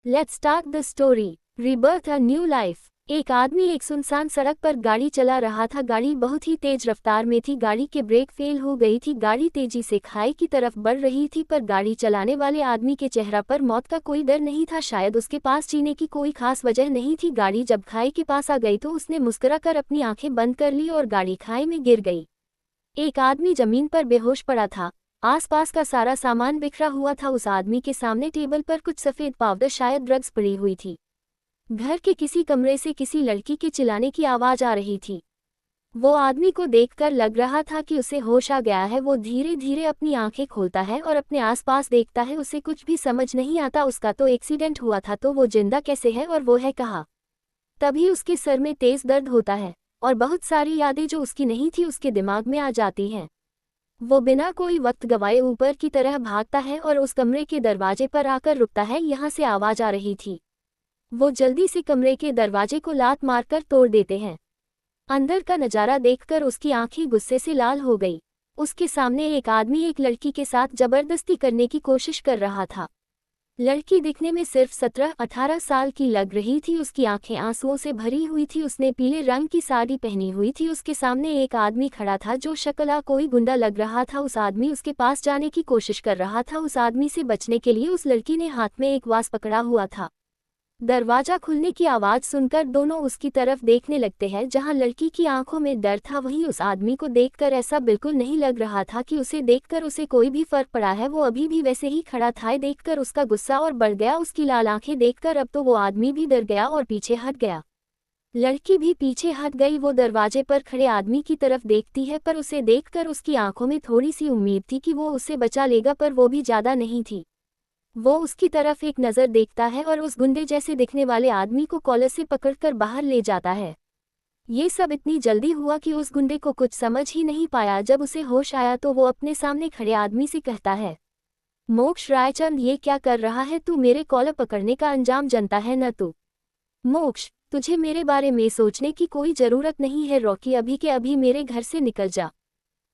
Let's start the story. Rebirth a new life. एक आदमी एक सुनसान सड़क पर गाड़ी चला रहा था। गाड़ी बहुत ही तेज रफ्तार में थी। गाड़ी के ब्रेक फेल हो गई थी। गाड़ी तेजी से खाई की तरफ बढ़ रही थी, पर गाड़ी चलाने वाले आदमी के चेहरा पर मौत का कोई डर नहीं था। शायद उसके पास जीने की कोई खास वजह नहीं थी। गाड़ी जब खाई के पास आ गई तो उसने मुस्कुराकर अपनी आंखें बंद कर ली और गाड़ी खाई में गिर गई। एक आदमी जमीन पर बेहोश पड़ा था। आसपास का सारा सामान बिखरा हुआ था। उस आदमी के सामने टेबल पर कुछ सफेद पाउडर, शायद ड्रग्स, पड़ी हुई थी। घर के किसी कमरे से किसी लड़की के चिल्लाने की आवाज आ रही थी। वो आदमी को देखकर लग रहा था कि उसे होश आ गया है। वो धीरे धीरे अपनी आंखें खोलता है और अपने आसपास देखता है। उसे कुछ भी समझ नहीं आता। उसका तो एक्सीडेंट हुआ था, तो वो जिंदा कैसे है और वो है कहाँ? तभी उसके सर में तेज दर्द होता है और बहुत सारी यादें जो उसकी नहीं थी उसके दिमाग में आ जाती हैं। वो बिना कोई वक्त गवाए ऊपर की तरह भागता है और उस कमरे के दरवाजे पर आकर रुकता है। यहाँ से आवाज आ रही थी। वो जल्दी से कमरे के दरवाजे को लात मारकर तोड़ देते हैं। अंदर का नजारा देखकर उसकी आंखें गुस्से से लाल हो गई। उसके सामने एक आदमी एक लड़की के साथ जबरदस्ती करने की कोशिश कर रहा था। लड़की दिखने में सिर्फ 17-18 साल की लग रही थी। उसकी आंखें आंसुओं से भरी हुई थी। उसने पीले रंग की साड़ी पहनी हुई थी। उसके सामने एक आदमी खड़ा था जो शक्ल कोई गुंडा लग रहा था। उस आदमी उसके पास जाने की कोशिश कर रहा था। उस आदमी से बचने के लिए उस लड़की ने हाथ में एक वास पकड़ा हुआ था। दरवाजा खुलने की आवाज सुनकर दोनों उसकी तरफ देखने लगते हैं। जहां लड़की की आंखों में डर था, वहीं उस आदमी को देखकर ऐसा बिल्कुल नहीं लग रहा था कि उसे देखकर उसे कोई भी फर्क पड़ा है। वो अभी भी वैसे ही खड़ा था। देखकर उसका गुस्सा और बढ़ गया। उसकी लाल आंखें देखकर अब तो वो आदमी भी डर गया और पीछे हट गया। लड़की भी पीछे हट गई। वो दरवाजे पर खड़े आदमी की तरफ देखती है, पर उसे देखकर उसकी आंखों में थोड़ी सी उम्मीद थी कि वो उसे बचा लेगा, पर वो भी ज्यादा नहीं थी। वो उसकी तरफ एक नज़र देखता है और उस गुंडे जैसे दिखने वाले आदमी को कॉलर से पकड़कर बाहर ले जाता है। ये सब इतनी जल्दी हुआ कि उस गुंडे को कुछ समझ ही नहीं पाया। जब उसे होश आया तो वो अपने सामने खड़े आदमी से कहता है, मोक्ष रायचंद, ये क्या कर रहा है तू? मेरे कॉलर पकड़ने का अंजाम जानता है न तू? मोक्ष, तुझे मेरे बारे में सोचने की कोई जरूरत नहीं है। रॉकी, अभी के अभी मेरे घर से निकल जा।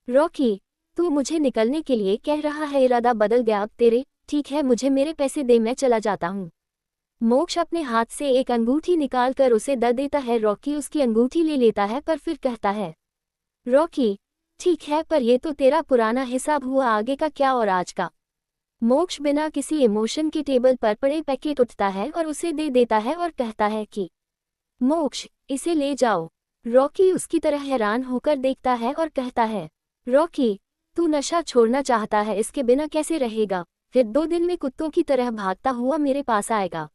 रॉकी, तू मुझे निकलने के लिए कह रहा है? इरादा बदल गया अब तेरे? ठीक है, मुझे मेरे पैसे दे, मैं चला जाता हूँ। मोक्ष अपने हाथ से एक अंगूठी निकालकर उसे दे देता है। रॉकी उसकी अंगूठी ले लेता है, पर फिर कहता है, रॉकी, ठीक है, पर ये तो तेरा पुराना हिसाब हुआ, आगे का क्या और आज का? मोक्ष बिना किसी इमोशन के टेबल पर पड़े पैकेट उठता है और उसे दे देता है और कहता है कि मोक्ष, इसे ले जाओ। रॉकी उसकी तरह हैरान होकर देखता है और कहता है, रॉकी, तू नशा छोड़ना चाहता है, इसके बिना कैसे रहेगा? फिर 2 दिन में कुत्तों की तरह भागता हुआ मेरे पास आएगा।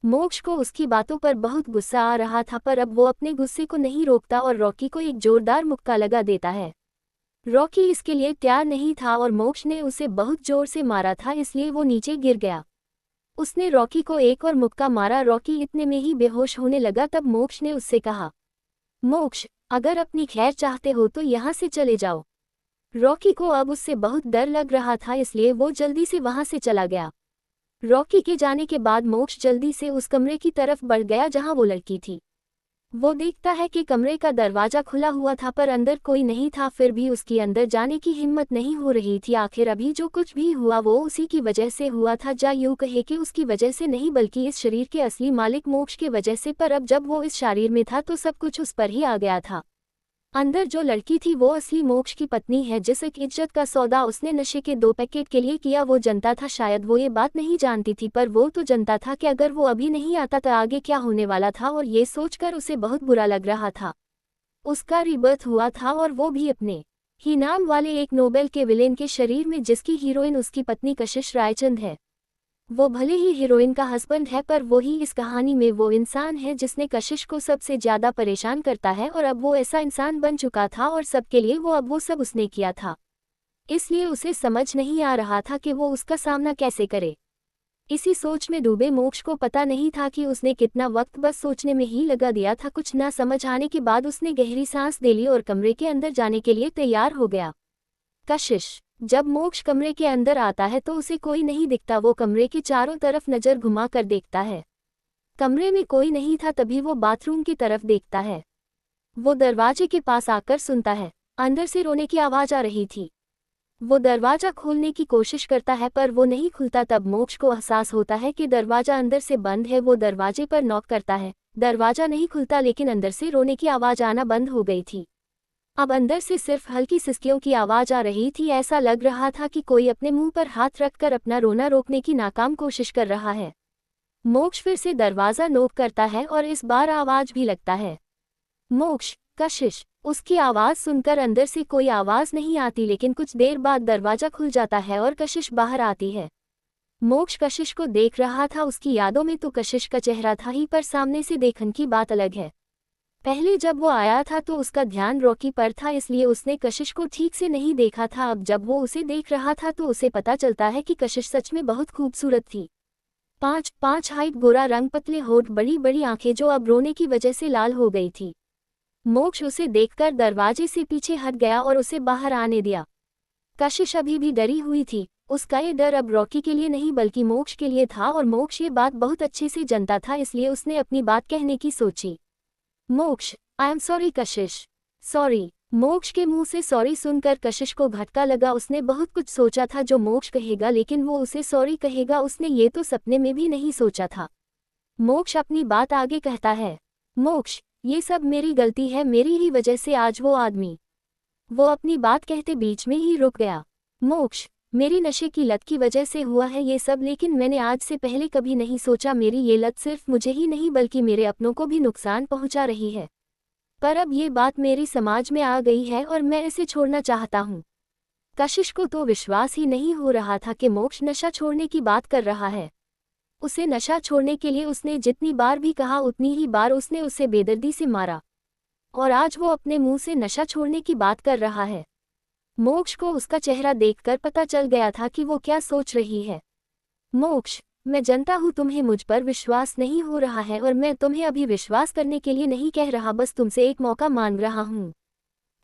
मोक्ष को उसकी बातों पर बहुत गुस्सा आ रहा था, पर अब वो अपने गुस्से को नहीं रोकता और रॉकी को एक जोरदार मुक्का लगा देता है। रॉकी इसके लिए तैयार नहीं था और मोक्ष ने उसे बहुत जोर से मारा था, इसलिए वो नीचे गिर गया। उसने रॉकी को एक और मुक्का मारा। रॉकी इतने में ही बेहोश होने लगा। तब मोक्ष ने उससे कहा, मोक्ष, अगर अपनी खैर चाहते हो तो यहाँ से चले जाओ। रॉकी को अब उससे बहुत डर लग रहा था, इसलिए वो जल्दी से वहां से चला गया। रॉकी के जाने के बाद मोक्ष जल्दी से उस कमरे की तरफ बढ़ गया जहां वो लड़की थी। वो देखता है कि कमरे का दरवाजा खुला हुआ था, पर अंदर कोई नहीं था। फिर भी उसकी अंदर जाने की हिम्मत नहीं हो रही थी। आखिर अभी जो कुछ भी हुआ वो उसी की वजह से हुआ था, या यूं कहे कि उसकी वजह से नहीं, बल्कि इस शरीर के असली मालिक मोक्ष की वजह से। पर अब जब वो इस शरीर में था तो सब कुछ उस पर ही आ गया था। अंदर जो लड़की थी वो असली मोक्ष की पत्नी है। जिस एक इज्जत का सौदा उसने नशे के 2 पैकेट के लिए किया, वो जनता था। शायद वो ये बात नहीं जानती थी, पर वो तो जनता था कि अगर वो अभी नहीं आता तो आगे क्या होने वाला था, और ये सोचकर उसे बहुत बुरा लग रहा था। उसका रिबर्थ हुआ था, और वो भी अपने ही नाम वाले एक नोबेल के विलेन के शरीर में, जिसकी हीरोइन उसकी पत्नी कशिश रायचंद है। वो भले ही हीरोइन का हस्बैंड है, पर वो ही इस कहानी में वो इंसान है जिसने कशिश को सबसे ज्यादा परेशान करता है। और अब वो ऐसा इंसान बन चुका था और सबके लिए वो सब उसने किया था। इसलिए उसे समझ नहीं आ रहा था कि वो उसका सामना कैसे करे। इसी सोच में डूबे मोक्ष को पता नहीं था कि उसने कितना वक्त बस सोचने में ही लगा दिया था। कुछ ना समझ आने के बाद उसने गहरी सांस ले ली और कमरे के अंदर जाने के लिए तैयार हो गया। कशिश। जब मोक्ष कमरे के अंदर आता है तो उसे कोई नहीं दिखता। वो कमरे के चारों तरफ नजर घुमा कर देखता है। कमरे में कोई नहीं था। तभी वो बाथरूम की तरफ देखता है। वो दरवाजे के पास आकर सुनता है, अंदर से रोने की आवाज आ रही थी। वो दरवाजा खोलने की कोशिश करता है पर वो नहीं खुलता। तब मोक्ष को एहसास होता है कि दरवाजा अंदर से बंद है। वो दरवाजे पर नॉक करता है, दरवाजा नहीं खुलता, लेकिन अंदर से रोने की आवाज़ आना बंद हो गई थी। अब अंदर से सिर्फ हल्की सिसकियों की आवाज़ आ रही थी। ऐसा लग रहा था कि कोई अपने मुंह पर हाथ रखकर अपना रोना रोकने की नाकाम कोशिश कर रहा है। मोक्ष फिर से दरवाज़ा नॉक करता है और इस बार आवाज़ भी लगता है। मोक्ष, कशिश। उसकी आवाज़ सुनकर अंदर से कोई आवाज़ नहीं आती, लेकिन कुछ देर बाद दरवाज़ा खुल जाता है और कशिश बाहर आती है। मोक्ष कशिश को देख रहा था। उसकी यादों में तो कशिश का चेहरा था ही, पर सामने से देखने की बात अलग है। पहले जब वो आया था तो उसका ध्यान रॉकी पर था, इसलिए उसने कशिश को ठीक से नहीं देखा था। अब जब वो उसे देख रहा था तो उसे पता चलता है कि कशिश सच में बहुत खूबसूरत थी। 5'5" हाइट, गोरा रंग, पतले होठ, बड़ी बड़ी आंखें जो अब रोने की वजह से लाल हो गई थी। मोक्ष उसे देखकर दरवाजे से पीछे हट गया और उसे बाहर आने दिया। कशिश अभी भी डरी हुई थी। उसका ये डर अब रॉकी के लिए नहीं बल्कि मोक्ष के लिए था, और मोक्ष ये बात बहुत अच्छे से जानता था, इसलिए उसने अपनी बात कहने की सोची। मोक्ष, I am sorry Kashish. Sorry. मोक्ष के मुंह से सॉरी सुनकर कशिश को झटका लगा। उसने बहुत कुछ सोचा था जो मोक्ष कहेगा, लेकिन वो उसे सॉरी कहेगा, उसने ये तो सपने में भी नहीं सोचा था। मोक्ष अपनी बात आगे कहता है। मोक्ष, ये सब मेरी गलती है, मेरी ही वजह से आज वो आदमी। वो अपनी बात कहते बीच में ही रुक गया। मोक्ष, मेरी नशे की लत की वजह से हुआ है ये सब, लेकिन मैंने आज से पहले कभी नहीं सोचा मेरी ये लत सिर्फ मुझे ही नहीं बल्कि मेरे अपनों को भी नुकसान पहुंचा रही है। पर अब ये बात मेरी समाज में आ गई है और मैं इसे छोड़ना चाहता हूँ। कशिश को तो विश्वास ही नहीं हो रहा था कि मोक्ष नशा छोड़ने की बात कर रहा है। उसे नशा छोड़ने के लिए उसने जितनी बार भी कहा उतनी ही बार उसने उसे बेदर्दी से मारा, और आज वो अपने मुंह से नशा छोड़ने की बात कर रहा है। मोक्ष को उसका चेहरा देखकर पता चल गया था कि वो क्या सोच रही है। मोक्ष, मैं जानता हूँ तुम्हें मुझ पर विश्वास नहीं हो रहा है, और मैं तुम्हें अभी विश्वास करने के लिए नहीं कह रहा, बस तुमसे एक मौका मांग रहा हूँ।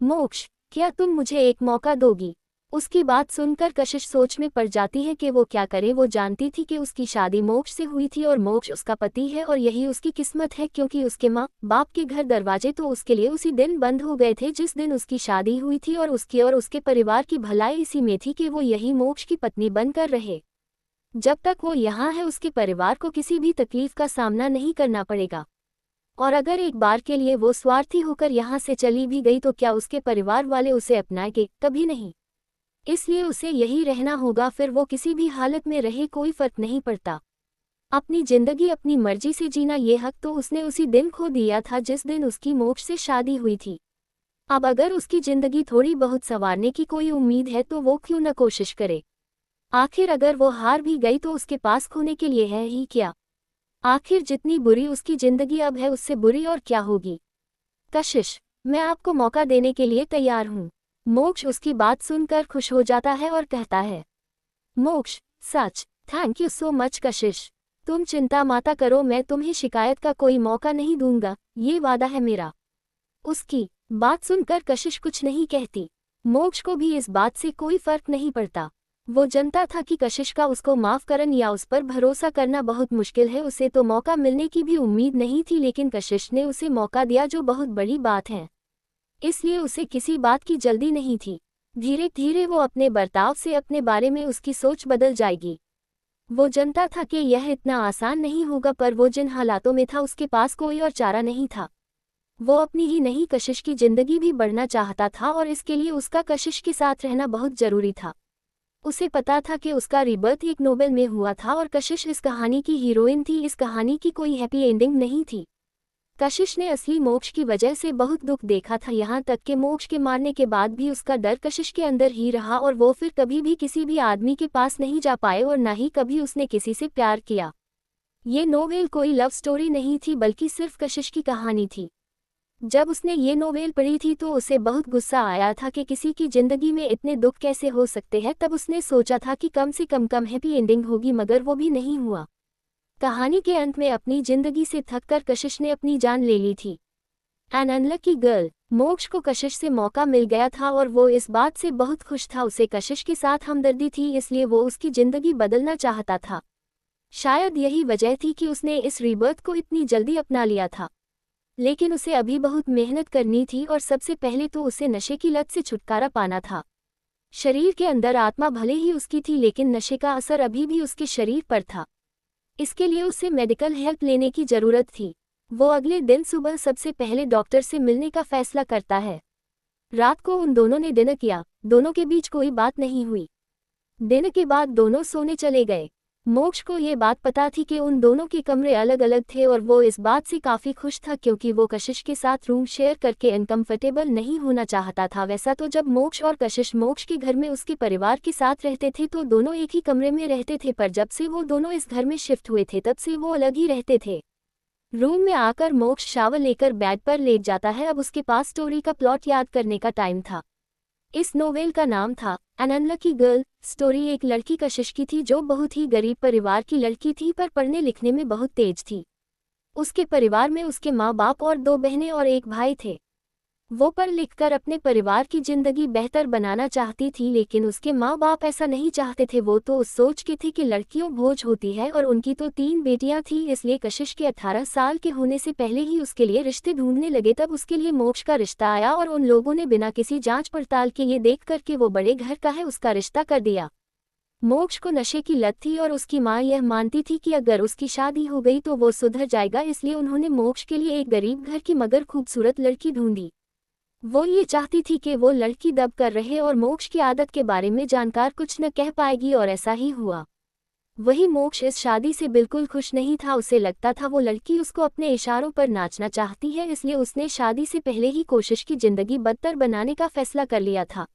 मोक्ष, क्या तुम मुझे एक मौका दोगी? उसकी बात सुनकर कशिश सोच में पड़ जाती है कि वो क्या करे। वो जानती थी कि उसकी शादी मोक्ष से हुई थी और मोक्ष उसका पति है, और यही उसकी किस्मत है, क्योंकि उसके माँ बाप के घर दरवाजे तो उसके लिए उसी दिन बंद हो गए थे जिस दिन उसकी शादी हुई थी, और उसकी और उसके परिवार की भलाई इसी में थी कि वो यही मोक्ष की पत्नी बनकर रहे। जब तक वो यहाँ है उसके परिवार को किसी भी तकलीफ का सामना नहीं करना पड़ेगा, और अगर एक बार के लिए वो स्वार्थी होकर यहाँ से चली भी गई तो क्या उसके परिवार वाले उसे अपनाएंगे? कभी नहीं। इसलिए उसे यही रहना होगा, फिर वो किसी भी हालत में रहे कोई फर्क नहीं पड़ता। अपनी जिंदगी अपनी मर्जी से जीना ये हक तो उसने उसी दिन खो दिया था जिस दिन उसकी मोक्ष से शादी हुई थी। अब अगर उसकी जिंदगी थोड़ी बहुत संवारने की कोई उम्मीद है तो वो क्यों न कोशिश करे। आखिर अगर वो हार भी गई तो उसके पास खोने के लिए है ही क्या। आखिर जितनी बुरी उसकी जिंदगी अब है उससे बुरी और क्या होगी। कशिश, मैं आपको मौका देने के लिए तैयार हूँ। मोक्ष उसकी बात सुनकर खुश हो जाता है और कहता है। मोक्ष, सच? थैंक यू सो मच कशिश। तुम चिंता मत करो, मैं तुम्हें शिकायत का कोई मौका नहीं दूंगा, ये वादा है मेरा। उसकी बात सुनकर कशिश कुछ नहीं कहती। मोक्ष को भी इस बात से कोई फर्क नहीं पड़ता। वो जानता था कि कशिश का उसको माफ करना या उस पर भरोसा करना बहुत मुश्किल है। उसे तो मौका मिलने की भी उम्मीद नहीं थी, लेकिन कशिश ने उसे मौका दिया, जो बहुत बड़ी बात है। इसलिए उसे किसी बात की जल्दी नहीं थी। धीरे धीरे वो अपने बर्ताव से अपने बारे में उसकी सोच बदल जाएगी। वो जानता था कि यह इतना आसान नहीं होगा, पर वो जिन हालातों में था उसके पास कोई और चारा नहीं था। वो अपनी ही नहीं कशिश की जिंदगी भी बढ़ना चाहता था, और इसके लिए उसका कशिश के साथ रहना बहुत जरूरी था। उसे पता था कि उसका रिबर्थ एक नोवेल में हुआ था और कशिश इस कहानी की हीरोइन थी। इस कहानी की कोई हैप्पी एंडिंग नहीं थी। कशिश ने असली मोक्ष की वजह से बहुत दुख देखा था, यहाँ तक कि मोक्ष के मारने के बाद भी उसका डर कशिश के अंदर ही रहा, और वो फिर कभी भी किसी भी आदमी के पास नहीं जा पाए और न ही कभी उसने किसी से प्यार किया। ये नोवेल कोई लव स्टोरी नहीं थी बल्कि सिर्फ कशिश की कहानी थी। जब उसने ये नोवेल पढ़ी थी तो उसे बहुत गुस्सा आया था कि किसी की जिंदगी में इतने दुख कैसे हो सकते हैं। तब उसने सोचा था कि कम से कम हैप्पी एंडिंग होगी, मगर वो भी नहीं हुआ। कहानी के अंत में अपनी जिंदगी से थककर कशिश ने अपनी जान ले ली थी। An unlucky girl. मोक्ष को कशिश से मौका मिल गया था और वो इस बात से बहुत खुश था। उसे कशिश के साथ हमदर्दी थी, इसलिए वो उसकी जिंदगी बदलना चाहता था। शायद यही वजह थी कि उसने इस रीबर्थ को इतनी जल्दी अपना लिया था। लेकिन उसे अभी बहुत मेहनत करनी थी, और सबसे पहले तो उसे नशे की लत से छुटकारा पाना था। शरीर के अंदर आत्मा भले ही उसकी थी लेकिन नशे का असर अभी भी उसके शरीर पर था। इसके लिए उसे मेडिकल हेल्प लेने की जरूरत थी। वो अगले दिन सुबह सबसे पहले डॉक्टर से मिलने का फैसला करता है। रात को उन दोनों ने डिनर किया, दोनों के बीच कोई बात नहीं हुई। डिनर के बाद दोनों सोने चले गए। मोक्ष को ये बात पता थी कि उन दोनों के कमरे अलग अलग थे और वो इस बात से काफ़ी खुश था क्योंकि वो कशिश के साथ रूम शेयर करके अनकंफर्टेबल नहीं होना चाहता था। वैसा तो जब मोक्ष और कशिश मोक्ष के घर में उसके परिवार के साथ रहते थे तो दोनों एक ही कमरे में रहते थे, पर जब से वो दोनों इस घर में शिफ्ट हुए थे तब से वो अलग ही रहते थे। रूम में आकर मोक्ष शावर लेकर बेड पर लेट जाता है। अब उसके पास स्टोरी का प्लॉट याद करने का टाइम था। इस नोवेल का नाम था एन अनलकी गर्ल। स्टोरी एक लड़की कशिश की थी जो बहुत ही गरीब परिवार की लड़की थी पर पढ़ने लिखने में बहुत तेज थी। उसके परिवार में उसके माँ बाप और 2 बहनें और 1 भाई थे। वो पढ़ लिखकर अपने परिवार की जिंदगी बेहतर बनाना चाहती थी लेकिन उसके माँ बाप ऐसा नहीं चाहते थे। वो तो उस सोच के थे कि लड़कियों बोझ होती है और उनकी तो 3 बेटियां थी, इसलिए कशिश के 18 साल के होने से पहले ही उसके लिए रिश्ते ढूंढने लगे। तब उसके लिए मोक्ष का रिश्ता आया और उन लोगों ने बिना किसी जांच पड़ताल के ये देख कर के वो बड़े घर का है उसका रिश्ता कर दिया। मोक्ष को नशे की लत थी और उसकी माँ यह मानती थी कि अगर उसकी शादी हो गई तो वो सुधर जाएगा, इसलिए उन्होंने मोक्ष के लिए एक गरीब घर की मगर खूबसूरत लड़की ढूंढी। वो ये चाहती थी कि वो लड़की दब कर रहे और मोक्ष की आदत के बारे में जानकार कुछ न कह पाएगी और ऐसा ही हुआ। वही मोक्ष इस शादी से बिल्कुल खुश नहीं था। उसे लगता था वो लड़की उसको अपने इशारों पर नाचना चाहती है, इसलिए उसने शादी से पहले ही कोशिश की जिंदगी बदतर बनाने का फैसला कर लिया था।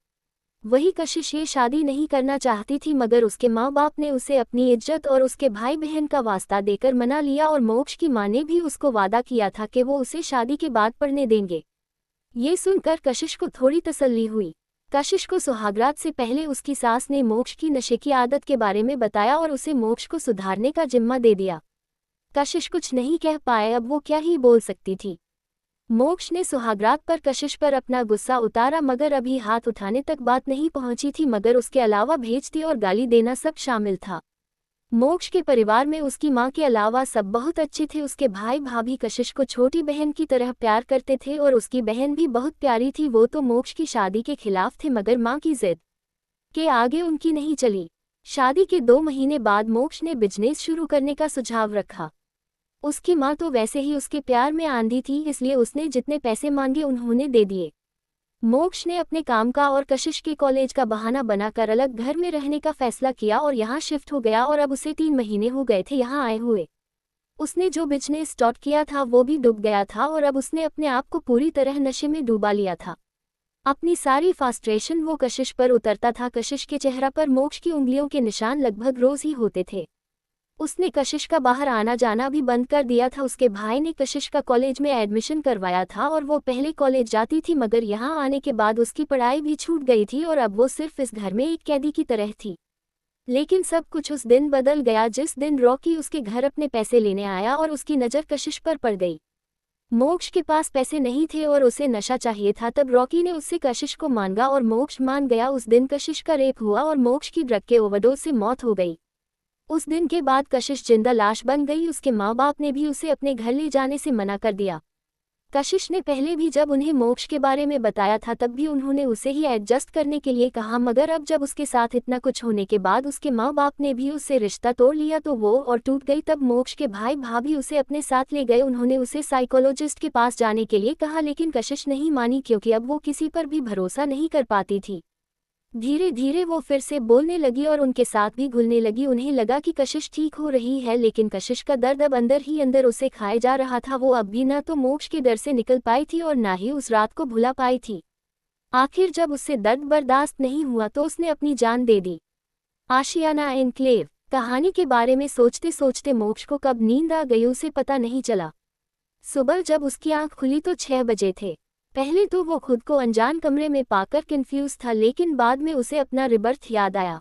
वही कशिश ये शादी नहीं करना चाहती थी मगर उसके माँ बाप ने उसे अपनी इज्जत और उसके भाई बहन का वास्ता देकर मना लिया और मोक्ष की माँ ने भी उसको वादा किया था कि वो उसे शादी के बाद पढ़ने देंगे। ये सुनकर कशिश को थोड़ी तसल्ली हुई। कशिश को सुहागरात से पहले उसकी सास ने मोक्ष की नशे की आदत के बारे में बताया और उसे मोक्ष को सुधारने का जिम्मा दे दिया। कशिश कुछ नहीं कह पाए, अब वो क्या ही बोल सकती थी। मोक्ष ने सुहागरात पर कशिश पर अपना गुस्सा उतारा मगर अभी हाथ उठाने तक बात नहीं पहुंची थी, मगर उसके अलावा भेजती और गाली देना सब शामिल था। मोक्ष के परिवार में उसकी माँ के अलावा सब बहुत अच्छे थे। उसके भाई भाभी कशिश को छोटी बहन की तरह प्यार करते थे और उसकी बहन भी बहुत प्यारी थी। वो तो मोक्ष की शादी के खिलाफ थे मगर माँ की जिद के आगे उनकी नहीं चली। शादी के 2 महीने बाद मोक्ष ने बिजनेस शुरू करने का सुझाव रखा। उसकी माँ तो वैसे ही उसके प्यार में आंधी थी, इसलिए उसने जितने पैसे मांगे उन्होंने दे दिए। मोक्ष ने अपने काम का और कशिश के कॉलेज का बहाना बनाकर अलग घर में रहने का फैसला किया और यहाँ शिफ्ट हो गया और अब उसे 3 महीने हो गए थे यहाँ आए हुए। उसने जो बिजनेस स्टार्ट किया था वो भी डूब गया था और अब उसने अपने आप को पूरी तरह नशे में डूबा लिया था। अपनी सारी फ्रस्ट्रेशन वो कशिश पर उतरता था। कशिश के चेहरा पर मोक्ष की उंगलियों के निशान लगभग रोज ही होते थे। उसने कशिश का बाहर आना जाना भी बंद कर दिया था। उसके भाई ने कशिश का कॉलेज में एडमिशन करवाया था और वो पहले कॉलेज जाती थी मगर यहाँ आने के बाद उसकी पढ़ाई भी छूट गई थी और अब वो सिर्फ इस घर में एक कैदी की तरह थी। लेकिन सब कुछ उस दिन बदल गया जिस दिन रॉकी उसके घर अपने पैसे लेने आया और उसकी नज़र कशिश पर पड़ गई। मोक्ष के पास पैसे नहीं थे और उसे नशा चाहिए था। तब रॉकी ने उससे कशिश को मांगा और मोक्ष मान गया। उस दिन कशिश का रेप हुआ और मोक्ष की ड्रग के ओवरडोज से मौत हो गई। उस दिन के बाद कशिश जिंदा लाश बन गई। उसके माँ बाप ने भी उसे अपने घर ले जाने से मना कर दिया। कशिश ने पहले भी जब उन्हें मोक्ष के बारे में बताया था तब भी उन्होंने उसे ही एडजस्ट करने के लिए कहा, मगर अब जब उसके साथ इतना कुछ होने के बाद उसके माँ बाप ने भी उससे रिश्ता तोड़ लिया तो वो और टूट गई। तब मोक्ष के भाई भाभी उसे अपने साथ ले गए। उन्होंने उसे साइकोलॉजिस्ट के पास जाने के लिए कहा लेकिन कशिश नहीं मानी क्योंकि अब वो किसी पर भी भरोसा नहीं कर पाती थी। धीरे धीरे वो फिर से बोलने लगी और उनके साथ भी घुलने लगी। उन्हें लगा कि कशिश ठीक हो रही है लेकिन कशिश का दर्द अब अंदर ही अंदर उसे खाए जा रहा था। वो अब भी ना तो मोक्ष के डर से निकल पाई थी और ना ही उस रात को भुला पाई थी। आखिर जब उससे दर्द बर्दाश्त नहीं हुआ तो उसने अपनी जान दे दी। आशियाना एनक्लेव कहानी के बारे में सोचते सोचते मोक्ष को कब नींद आ गई उसे पता नहीं चला। सुबह जब उसकी आंख खुली तो 6 बजे थे। पहले तो वो खुद को अनजान कमरे में पाकर कंफ्यूज था लेकिन बाद में उसे अपना रिबर्थ याद आया।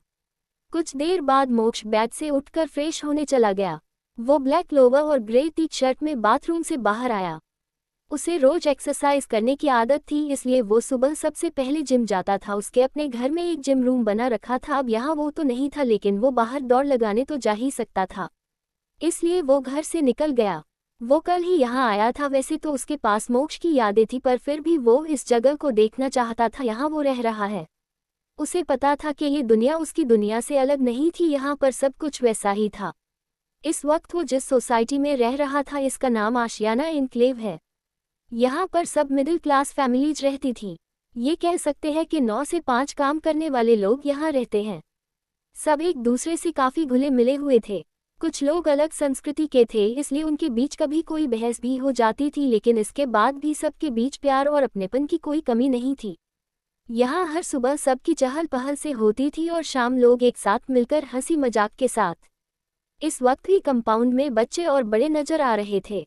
कुछ देर बाद मोक्ष बेड से उठकर फ्रेश होने चला गया। वो ब्लैक लोवर और ग्रे टी शर्ट में बाथरूम से बाहर आया। उसे रोज एक्सरसाइज करने की आदत थी इसलिए वो सुबह सबसे पहले जिम जाता था। उसके अपने घर में एक जिम रूम बना रखा था। अब यहाँ वो तो नहीं था लेकिन वो बाहर दौड़ लगाने तो जा ही सकता था, इसलिए वो घर से निकल गया। वो कल ही यहाँ आया था। वैसे तो उसके पास मोक्ष की यादें थी पर फिर भी वो इस जगह को देखना चाहता था। यहाँ वो रह रहा है। उसे पता था कि ये दुनिया उसकी दुनिया से अलग नहीं थी, यहाँ पर सब कुछ वैसा ही था। इस वक्त वो जिस सोसाइटी में रह रहा था इसका नाम आशियाना एन्क्लेव है। यहाँ पर सब मिडिल क्लास फैमिलीज रहती थीं। ये कह सकते हैं कि 9 से 5 काम करने वाले लोग यहाँ रहते हैं। सब एक दूसरे से काफ़ी घुले मिले हुए थे। कुछ लोग अलग संस्कृति के थे, इसलिए उनके बीच कभी कोई बहस भी हो जाती थी, लेकिन इसके बाद भी सबके बीच प्यार और अपनेपन की कोई कमी नहीं थी। यहाँ हर सुबह सबकी चहल पहल से होती थी और शाम लोग एक साथ मिलकर हंसी मजाक के साथ। इस वक्त भी कंपाउंड में बच्चे और बड़े नजर आ रहे थे।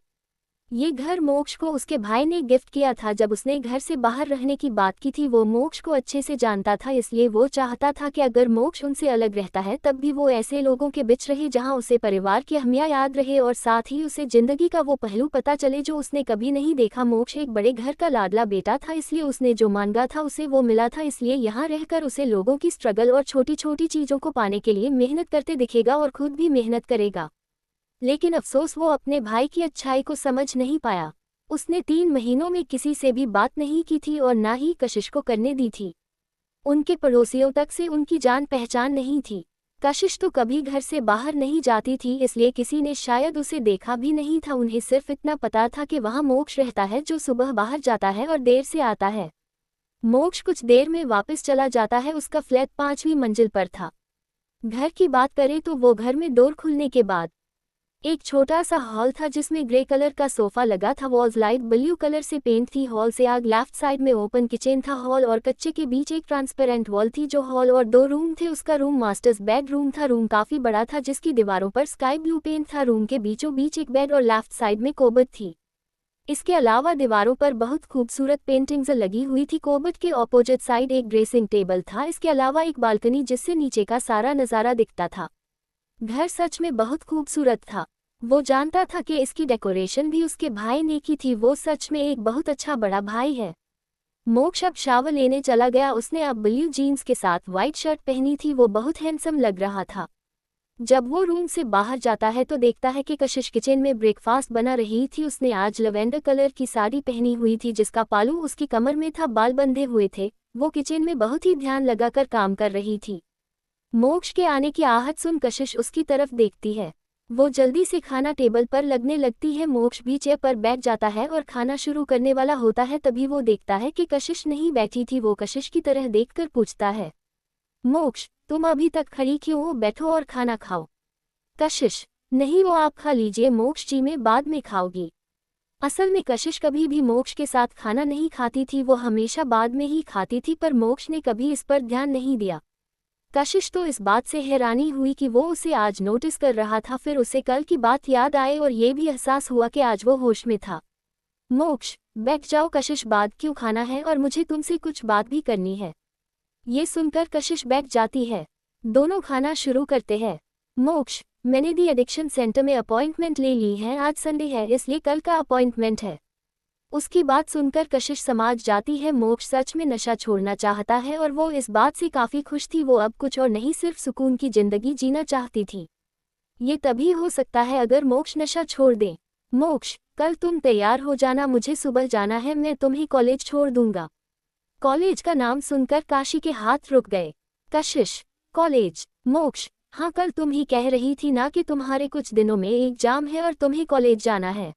ये घर मोक्ष को उसके भाई ने गिफ्ट किया था जब उसने घर से बाहर रहने की बात की थी। वो मोक्ष को अच्छे से जानता था, इसलिए वो चाहता था कि अगर मोक्ष उनसे अलग रहता है तब भी वो ऐसे लोगों के बीच रहे जहां उसे परिवार की अहमियत याद रहे और साथ ही उसे जिंदगी का वो पहलू पता चले जो उसने कभी नहीं देखा। मोक्ष एक बड़े घर का लाडला बेटा था, इसलिए उसने जो मांगा था उसे वो मिला था, इसलिए यहाँ रहकर उसे लोगों की स्ट्रगल और छोटी छोटी चीज़ों को पाने के लिए मेहनत करते दिखेगा और खुद भी मेहनत करेगा। लेकिन अफसोस वो अपने भाई की अच्छाई को समझ नहीं पाया। उसने 3 महीनों में किसी से भी बात नहीं की थी और ना ही कशिश को करने दी थी। उनके पड़ोसियों तक से उनकी जान पहचान नहीं थी। कशिश तो कभी घर से बाहर नहीं जाती थी, इसलिए किसी ने शायद उसे देखा भी नहीं था। उन्हें सिर्फ इतना पता था कि वहाँ मोक्ष रहता है जो सुबह बाहर जाता है और देर से आता है। मोक्ष कुछ देर में वापस चला जाता है। उसका फ्लैट 5वीं मंजिल पर था। घर की बात करें तो वो घर में डोर खुलने के बाद एक छोटा सा हॉल था जिसमें ग्रे कलर का सोफा लगा था। वॉल्स लाइट ब्लू कलर से पेंट थी। हॉल से आग लेफ्ट साइड में ओपन किचन था। हॉल और कच्चे के बीच एक ट्रांसपेरेंट वॉल थी जो हॉल और 2 रूम थे। उसका रूम मास्टर्स बेडरूम था। रूम काफी बड़ा था जिसकी दीवारों पर स्काई ब्लू पेंट था। रूम के बीचों बीच एक बेड और लेफ्ट साइड में कोबट थी। इसके अलावा दीवारों पर बहुत खूबसूरत पेंटिंग्स लगी हुई थी। कोबट के ऑपोजिट साइड एक ड्रेसिंग टेबल था। इसके अलावा एक बालकनी जिससे नीचे का सारा नज़ारा दिखता था। घर सच में बहुत खूबसूरत था। वो जानता था कि इसकी डेकोरेशन भी उसके भाई ने की थी। वो सच में एक बहुत अच्छा बड़ा भाई है। मोक्ष अब शावर लेने चला गया। उसने अब ब्लू जीन्स के साथ वाइट शर्ट पहनी थी। वो बहुत हैंडसम लग रहा था। जब वो रूम से बाहर जाता है तो देखता है कि कशिश किचन में ब्रेकफास्ट बना रही थी। उसने आज लवेंडर कलर की साड़ी पहनी हुई थी जिसका पालू उसकी कमर में था, बाल बंधे हुए थे। वो किचन में बहुत ही ध्यान लगाकर काम कर रही थी। मोक्ष के आने की आहट सुन कशिश उसकी तरफ देखती है। वो जल्दी से खाना टेबल पर लगने लगती है। मोक्ष भी चेयर पर बैठ जाता है और खाना शुरू करने वाला होता है। तभी वो देखता है कि कशिश नहीं बैठी थी। वो कशिश की तरह देखकर पूछता है, मोक्ष तुम अभी तक खड़ी क्यों हो? बैठो और खाना खाओ। कशिश, नहीं वो आप खा लीजिए, मोक्ष जी मैं बाद में खाओगी। असल में कशिश कभी भी मोक्ष के साथ खाना नहीं खाती थी। वो हमेशा बाद में ही खाती थी, पर मोक्ष ने कभी इस पर ध्यान नहीं दिया। कशिश तो इस बात से हैरानी हुई कि वो उसे आज नोटिस कर रहा था। फिर उसे कल की बात याद आए और ये भी एहसास हुआ कि आज वो होश में था। मोक्ष बैठ जाओ कशिश, बाद क्यों खाना है और मुझे तुमसे कुछ बात भी करनी है। ये सुनकर कशिश बैठ जाती है। दोनों खाना शुरू करते हैं। मोक्ष, मैंने दी एडिक्शन सेंटर में अपॉइंटमेंट ले ली है। आज संडे है इसलिए कल का अपॉइंटमेंट है। उसकी बात सुनकर कशिश समझ जाती है मोक्ष सच में नशा छोड़ना चाहता है और वो इस बात से काफ़ी खुश थी। वो अब कुछ और नहीं, सिर्फ सुकून की ज़िंदगी जीना चाहती थी। ये तभी हो सकता है अगर मोक्ष नशा छोड़ दे। मोक्ष, कल तुम तैयार हो जाना, मुझे सुबह जाना है, मैं तुम्हें कॉलेज छोड़ दूंगा। कॉलेज का नाम सुनकर काशी के हाथ रुक गए। कशिश, कॉलेज? मोक्ष, हाँ कल तुम ही कह रही थी ना कि तुम्हारे कुछ दिनों में एग्जाम है और तुम्हें कॉलेज जाना है।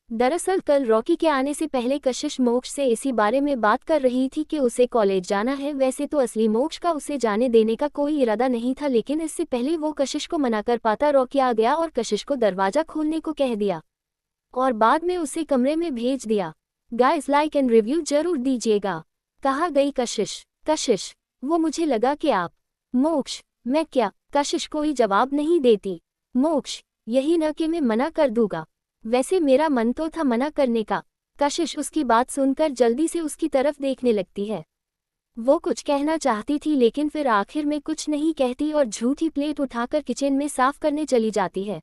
दरअसल कल रॉकी के आने से पहले कशिश मोक्ष से इसी बारे में बात कर रही थी कि उसे कॉलेज जाना है। वैसे तो असली मोक्ष का उसे जाने देने का कोई इरादा नहीं था, लेकिन इससे पहले वो कशिश को मना कर पाता, रॉकी आ गया और कशिश को दरवाज़ा खोलने को कह दिया और बाद में उसे कमरे में भेज दिया। गाइस लाइक एंड रिव्यू जरूर दीजिएगा। कहा गई कशिश। कशिश, वो मुझे लगा कि आप। मोक्ष, मैं क्या? कशिश कोई जवाब नहीं देती। मोक्ष, यही न कि मैं मना कर दूंगा, वैसे मेरा मन तो था मना करने का। कशिश उसकी बात सुनकर जल्दी से उसकी तरफ देखने लगती है। वो कुछ कहना चाहती थी लेकिन फिर आखिर में कुछ नहीं कहती और झूठी प्लेट उठाकर किचन में साफ करने चली जाती है।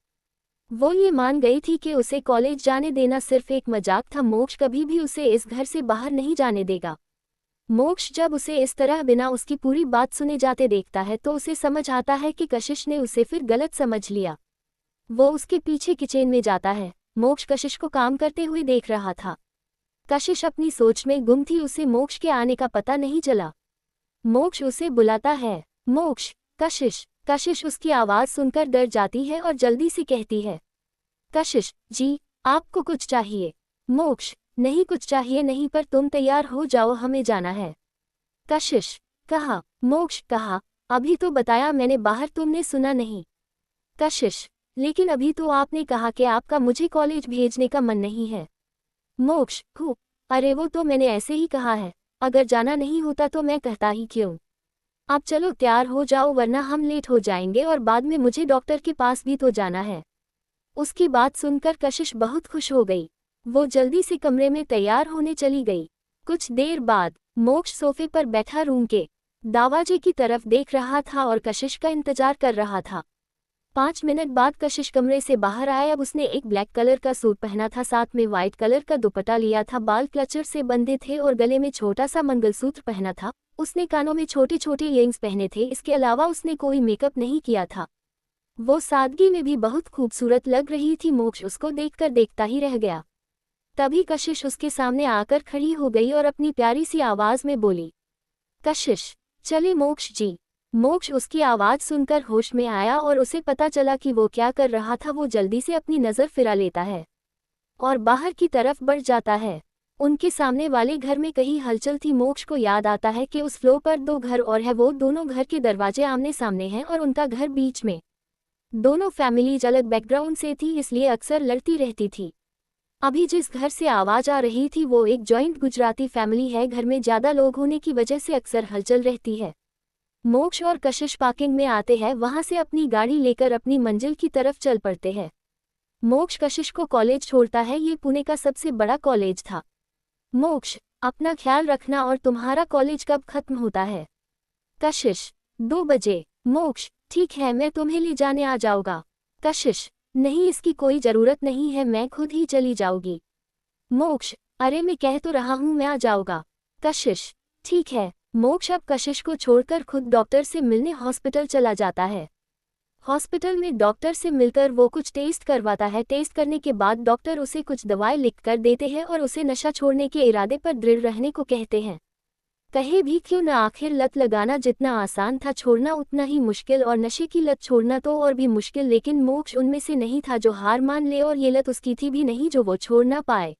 वो ये मान गई थी कि उसे कॉलेज जाने देना सिर्फ एक मजाक था। मोक्ष कभी भी उसे इस घर से बाहर नहीं जाने देगा। मोक्ष जब उसे इस तरह बिना उसकी पूरी बात सुने जाते देखता है तो उसे समझ आता है कि कशिश ने उसे फिर गलत समझ लिया। वो उसके पीछे किचन में जाता है। मोक्ष कशिश को काम करते हुए देख रहा था। कशिश अपनी सोच में गुम थी, उसे मोक्ष के आने का पता नहीं चला। मोक्ष उसे बुलाता है। मोक्ष, कशिश। कशिश उसकी आवाज़ सुनकर डर जाती है और जल्दी से कहती है, कशिश जी, आपको कुछ चाहिए? मोक्ष, नहीं कुछ चाहिए नहीं, पर तुम तैयार हो जाओ, हमें जाना है। कशिश, कहा? मोक्ष, कहा, अभी तो बताया मैंने बाहर, तुमने सुना नहीं? कशिश, लेकिन अभी तो आपने कहा कि आपका मुझे कॉलेज भेजने का मन नहीं है। मोक्ष, अरे वो तो मैंने ऐसे ही कहा है, अगर जाना नहीं होता तो मैं कहता ही क्यों। आप चलो तैयार हो जाओ वरना हम लेट हो जाएंगे और बाद में मुझे डॉक्टर के पास भी तो जाना है। उसकी बात सुनकर कशिश बहुत खुश हो गई। वो जल्दी से कमरे में तैयार होने चली गई। कुछ देर बाद मोक्ष सोफे पर बैठा रूम के दरवाजे की तरफ देख रहा था और कशिश का इंतजार कर रहा था। 5 मिनट बाद कशिश कमरे से बाहर आया। अब उसने एक ब्लैक कलर का सूट पहना था, साथ में वाइट कलर का दुपट्टा लिया था, बाल क्लचर से बंधे थे और गले में छोटा सा मंगलसूत्र पहना था। उसने कानों में छोटे छोटे इयरिंग्स पहने थे। इसके अलावा उसने कोई मेकअप नहीं किया था। वो सादगी में भी बहुत खूबसूरत लग रही थी। मोक्ष उसको देखकर देखता ही रह गया। तभी कशिश उसके सामने आकर खड़ी हो गई और अपनी प्यारी सी आवाज में बोली, कशिश, चले मोक्ष जी। मोक्ष उसकी आवाज सुनकर होश में आया और उसे पता चला कि वो क्या कर रहा था। वो जल्दी से अपनी नज़र फिरा लेता है और बाहर की तरफ बढ़ जाता है। उनके सामने वाले घर में कहीं हलचल थी। मोक्ष को याद आता है कि उस फ्लोर पर 2 घर और है। वो दोनों घर के दरवाजे आमने सामने हैं और उनका घर बीच में। दोनों फैमिलीज अलग बैकग्राउंड से थी, इसलिए अक्सर लड़ती रहती थी। अभी जिस घर से आवाज़ आ रही थी वो एक जॉइंट गुजराती फैमिली है। घर में ज़्यादा लोग होने की वजह से अक्सर हलचल रहती है। मोक्ष और कशिश पार्किंग में आते हैं, वहां से अपनी गाड़ी लेकर अपनी मंजिल की तरफ चल पड़ते हैं। मोक्ष कशिश को कॉलेज छोड़ता है। ये पुणे का सबसे बड़ा कॉलेज था। मोक्ष, अपना ख्याल रखना और तुम्हारा कॉलेज कब खत्म होता है? कशिश, 2 बजे। मोक्ष, ठीक है, मैं तुम्हें ले जाने आ जाऊंगा। कशिश, नहीं, इसकी कोई ज़रूरत नहीं है, मैं खुद ही चली जाऊंगी। मोक्ष, अरे मैं कह तो रहा हूँ मैं आ जाऊंगा। कशिश, ठीक है। मोक्ष अब कशिश को छोड़कर खुद डॉक्टर से मिलने हॉस्पिटल चला जाता है। हॉस्पिटल में डॉक्टर से मिलकर वो कुछ टेस्ट करवाता है। टेस्ट करने के बाद डॉक्टर उसे कुछ दवाएं लिख कर देते हैं और उसे नशा छोड़ने के इरादे पर दृढ़ रहने को कहते हैं। कहे भी क्यों न, आखिर लत लगाना जितना आसान था छोड़ना उतना ही मुश्किल, और नशे की लत छोड़ना तो और भी मुश्किल। लेकिन मोक्ष उनमें से नहीं था जो हार मान ले, और ये लत उसकी थी भी नहीं जो वो छोड़ ना पाए।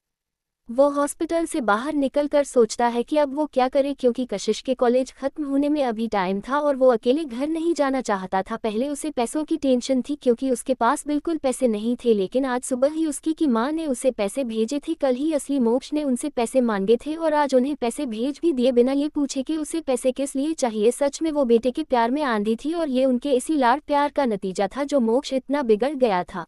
वो हॉस्पिटल से बाहर निकलकर सोचता है कि अब वो क्या करे, क्योंकि कशिश के कॉलेज खत्म होने में अभी टाइम था और वो अकेले घर नहीं जाना चाहता था। पहले उसे पैसों की टेंशन थी क्योंकि उसके पास बिल्कुल पैसे नहीं थे, लेकिन आज सुबह ही उसकी की माँ ने उसे पैसे भेजे थे। कल ही असली मोक्ष ने उनसे पैसे मांगे थे और आज उन्हें पैसे भेज भी दिए बिना ये पूछे कि उसे पैसे किस लिए चाहिए। सच में वो बेटे के प्यार में आंधी थी और ये उनके इसी लाड प्यार का नतीजा था जो मोक्ष इतना बिगड़ गया था।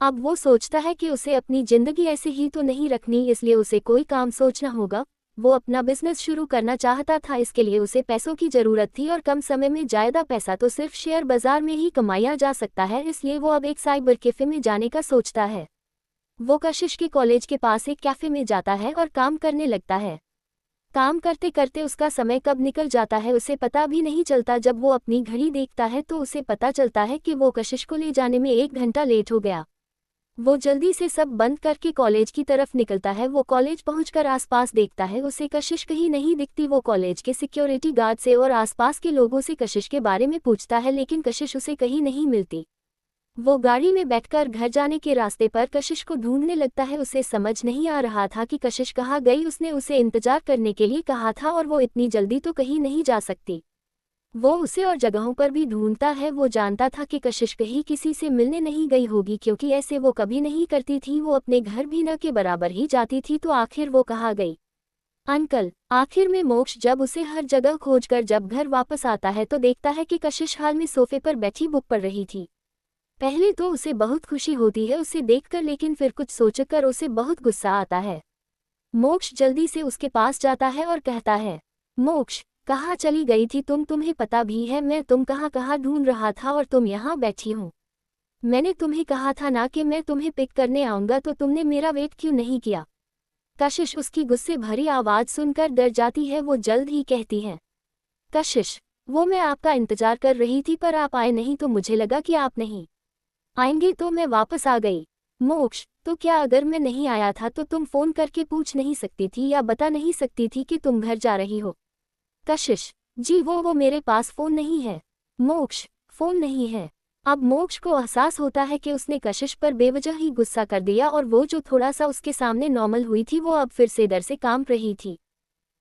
अब वो सोचता है कि उसे अपनी जिंदगी ऐसे ही तो नहीं रखनी, इसलिए उसे कोई काम सोचना होगा। वो अपना बिजनेस शुरू करना चाहता था, इसके लिए उसे पैसों की जरूरत थी और कम समय में ज़्यादा पैसा तो सिर्फ शेयर बाजार में ही कमाया जा सकता है। इसलिए वो अब एक साइबर कैफे में जाने का सोचता है। वो कशिश के कॉलेज के पास एक कैफे में जाता है और काम करने लगता है। काम करते करते उसका समय कब निकल जाता है उसे पता भी नहीं चलता। जब वो अपनी घड़ी देखता है तो उसे पता चलता है कि वो कशिश को ले जाने में 1 घंटा लेट हो गया। वो जल्दी से सब बंद करके कॉलेज की तरफ निकलता है। वो कॉलेज पहुंचकर आसपास देखता है, उसे कशिश कहीं नहीं दिखती। वो कॉलेज के सिक्योरिटी गार्ड से और आसपास के लोगों से कशिश के बारे में पूछता है, लेकिन कशिश उसे कहीं नहीं मिलती। वो गाड़ी में बैठकर घर जाने के रास्ते पर कशिश को ढूंढने लगता है। उसे समझ नहीं आ रहा था कि कशिश कहाँ गई। उसने उसे इंतजार करने के लिए कहा था और वो इतनी जल्दी तो कहीं नहीं जा सकती। वो उसे और जगहों पर भी ढूंढता है। वो जानता था कि कशिश कहीं किसी से मिलने नहीं गई होगी, क्योंकि ऐसे वो कभी नहीं करती थी। वो अपने घर भी न के बराबर ही जाती थी। तो आखिर वो कहाँ गई? अंकल। आखिर में मोक्ष जब उसे हर जगह खोजकर जब घर वापस आता है तो देखता है कि कशिश हाल में सोफे पर बैठी बुक पढ़ रही थी। पहले तो उसे बहुत खुशी होती है उसे देखकर, लेकिन फिर कुछ सोचकर उसे बहुत गुस्सा आता है। मोक्ष जल्दी से उसके पास जाता है और कहता है, मोक्ष, कहाँ चली गई थी तुम? तुम्हें पता भी है मैं तुम कहाँ कहाँ ढूंढ रहा था और तुम यहाँ बैठी हो। मैंने तुम्हें कहा था ना कि मैं तुम्हें पिक करने आऊँगा, तो तुमने मेरा वेट क्यों नहीं किया? कशिश उसकी गुस्से भरी आवाज़ सुनकर डर जाती है। वो जल्द ही कहती है, कशिश, वो मैं आपका इंतजार कर रही थी पर आप आए नहीं, तो मुझे लगा कि आप नहीं आएंगे तो मैं वापस आ गई। मोक्ष, तो क्या अगर मैं नहीं आया था तो तुम फ़ोन करके पूछ नहीं सकती थी या बता नहीं सकती थी कि तुम घर जा रही हो? कशिश, जी वो मेरे पास फ़ोन नहीं है। मोक्ष, फ़ोन नहीं है। अब मोक्ष को एहसास होता है कि उसने कशिश पर बेवजह ही गुस्सा कर दिया और वो जो थोड़ा सा उसके सामने नॉर्मल हुई थी वो अब फिर से डर से कांप रही थी।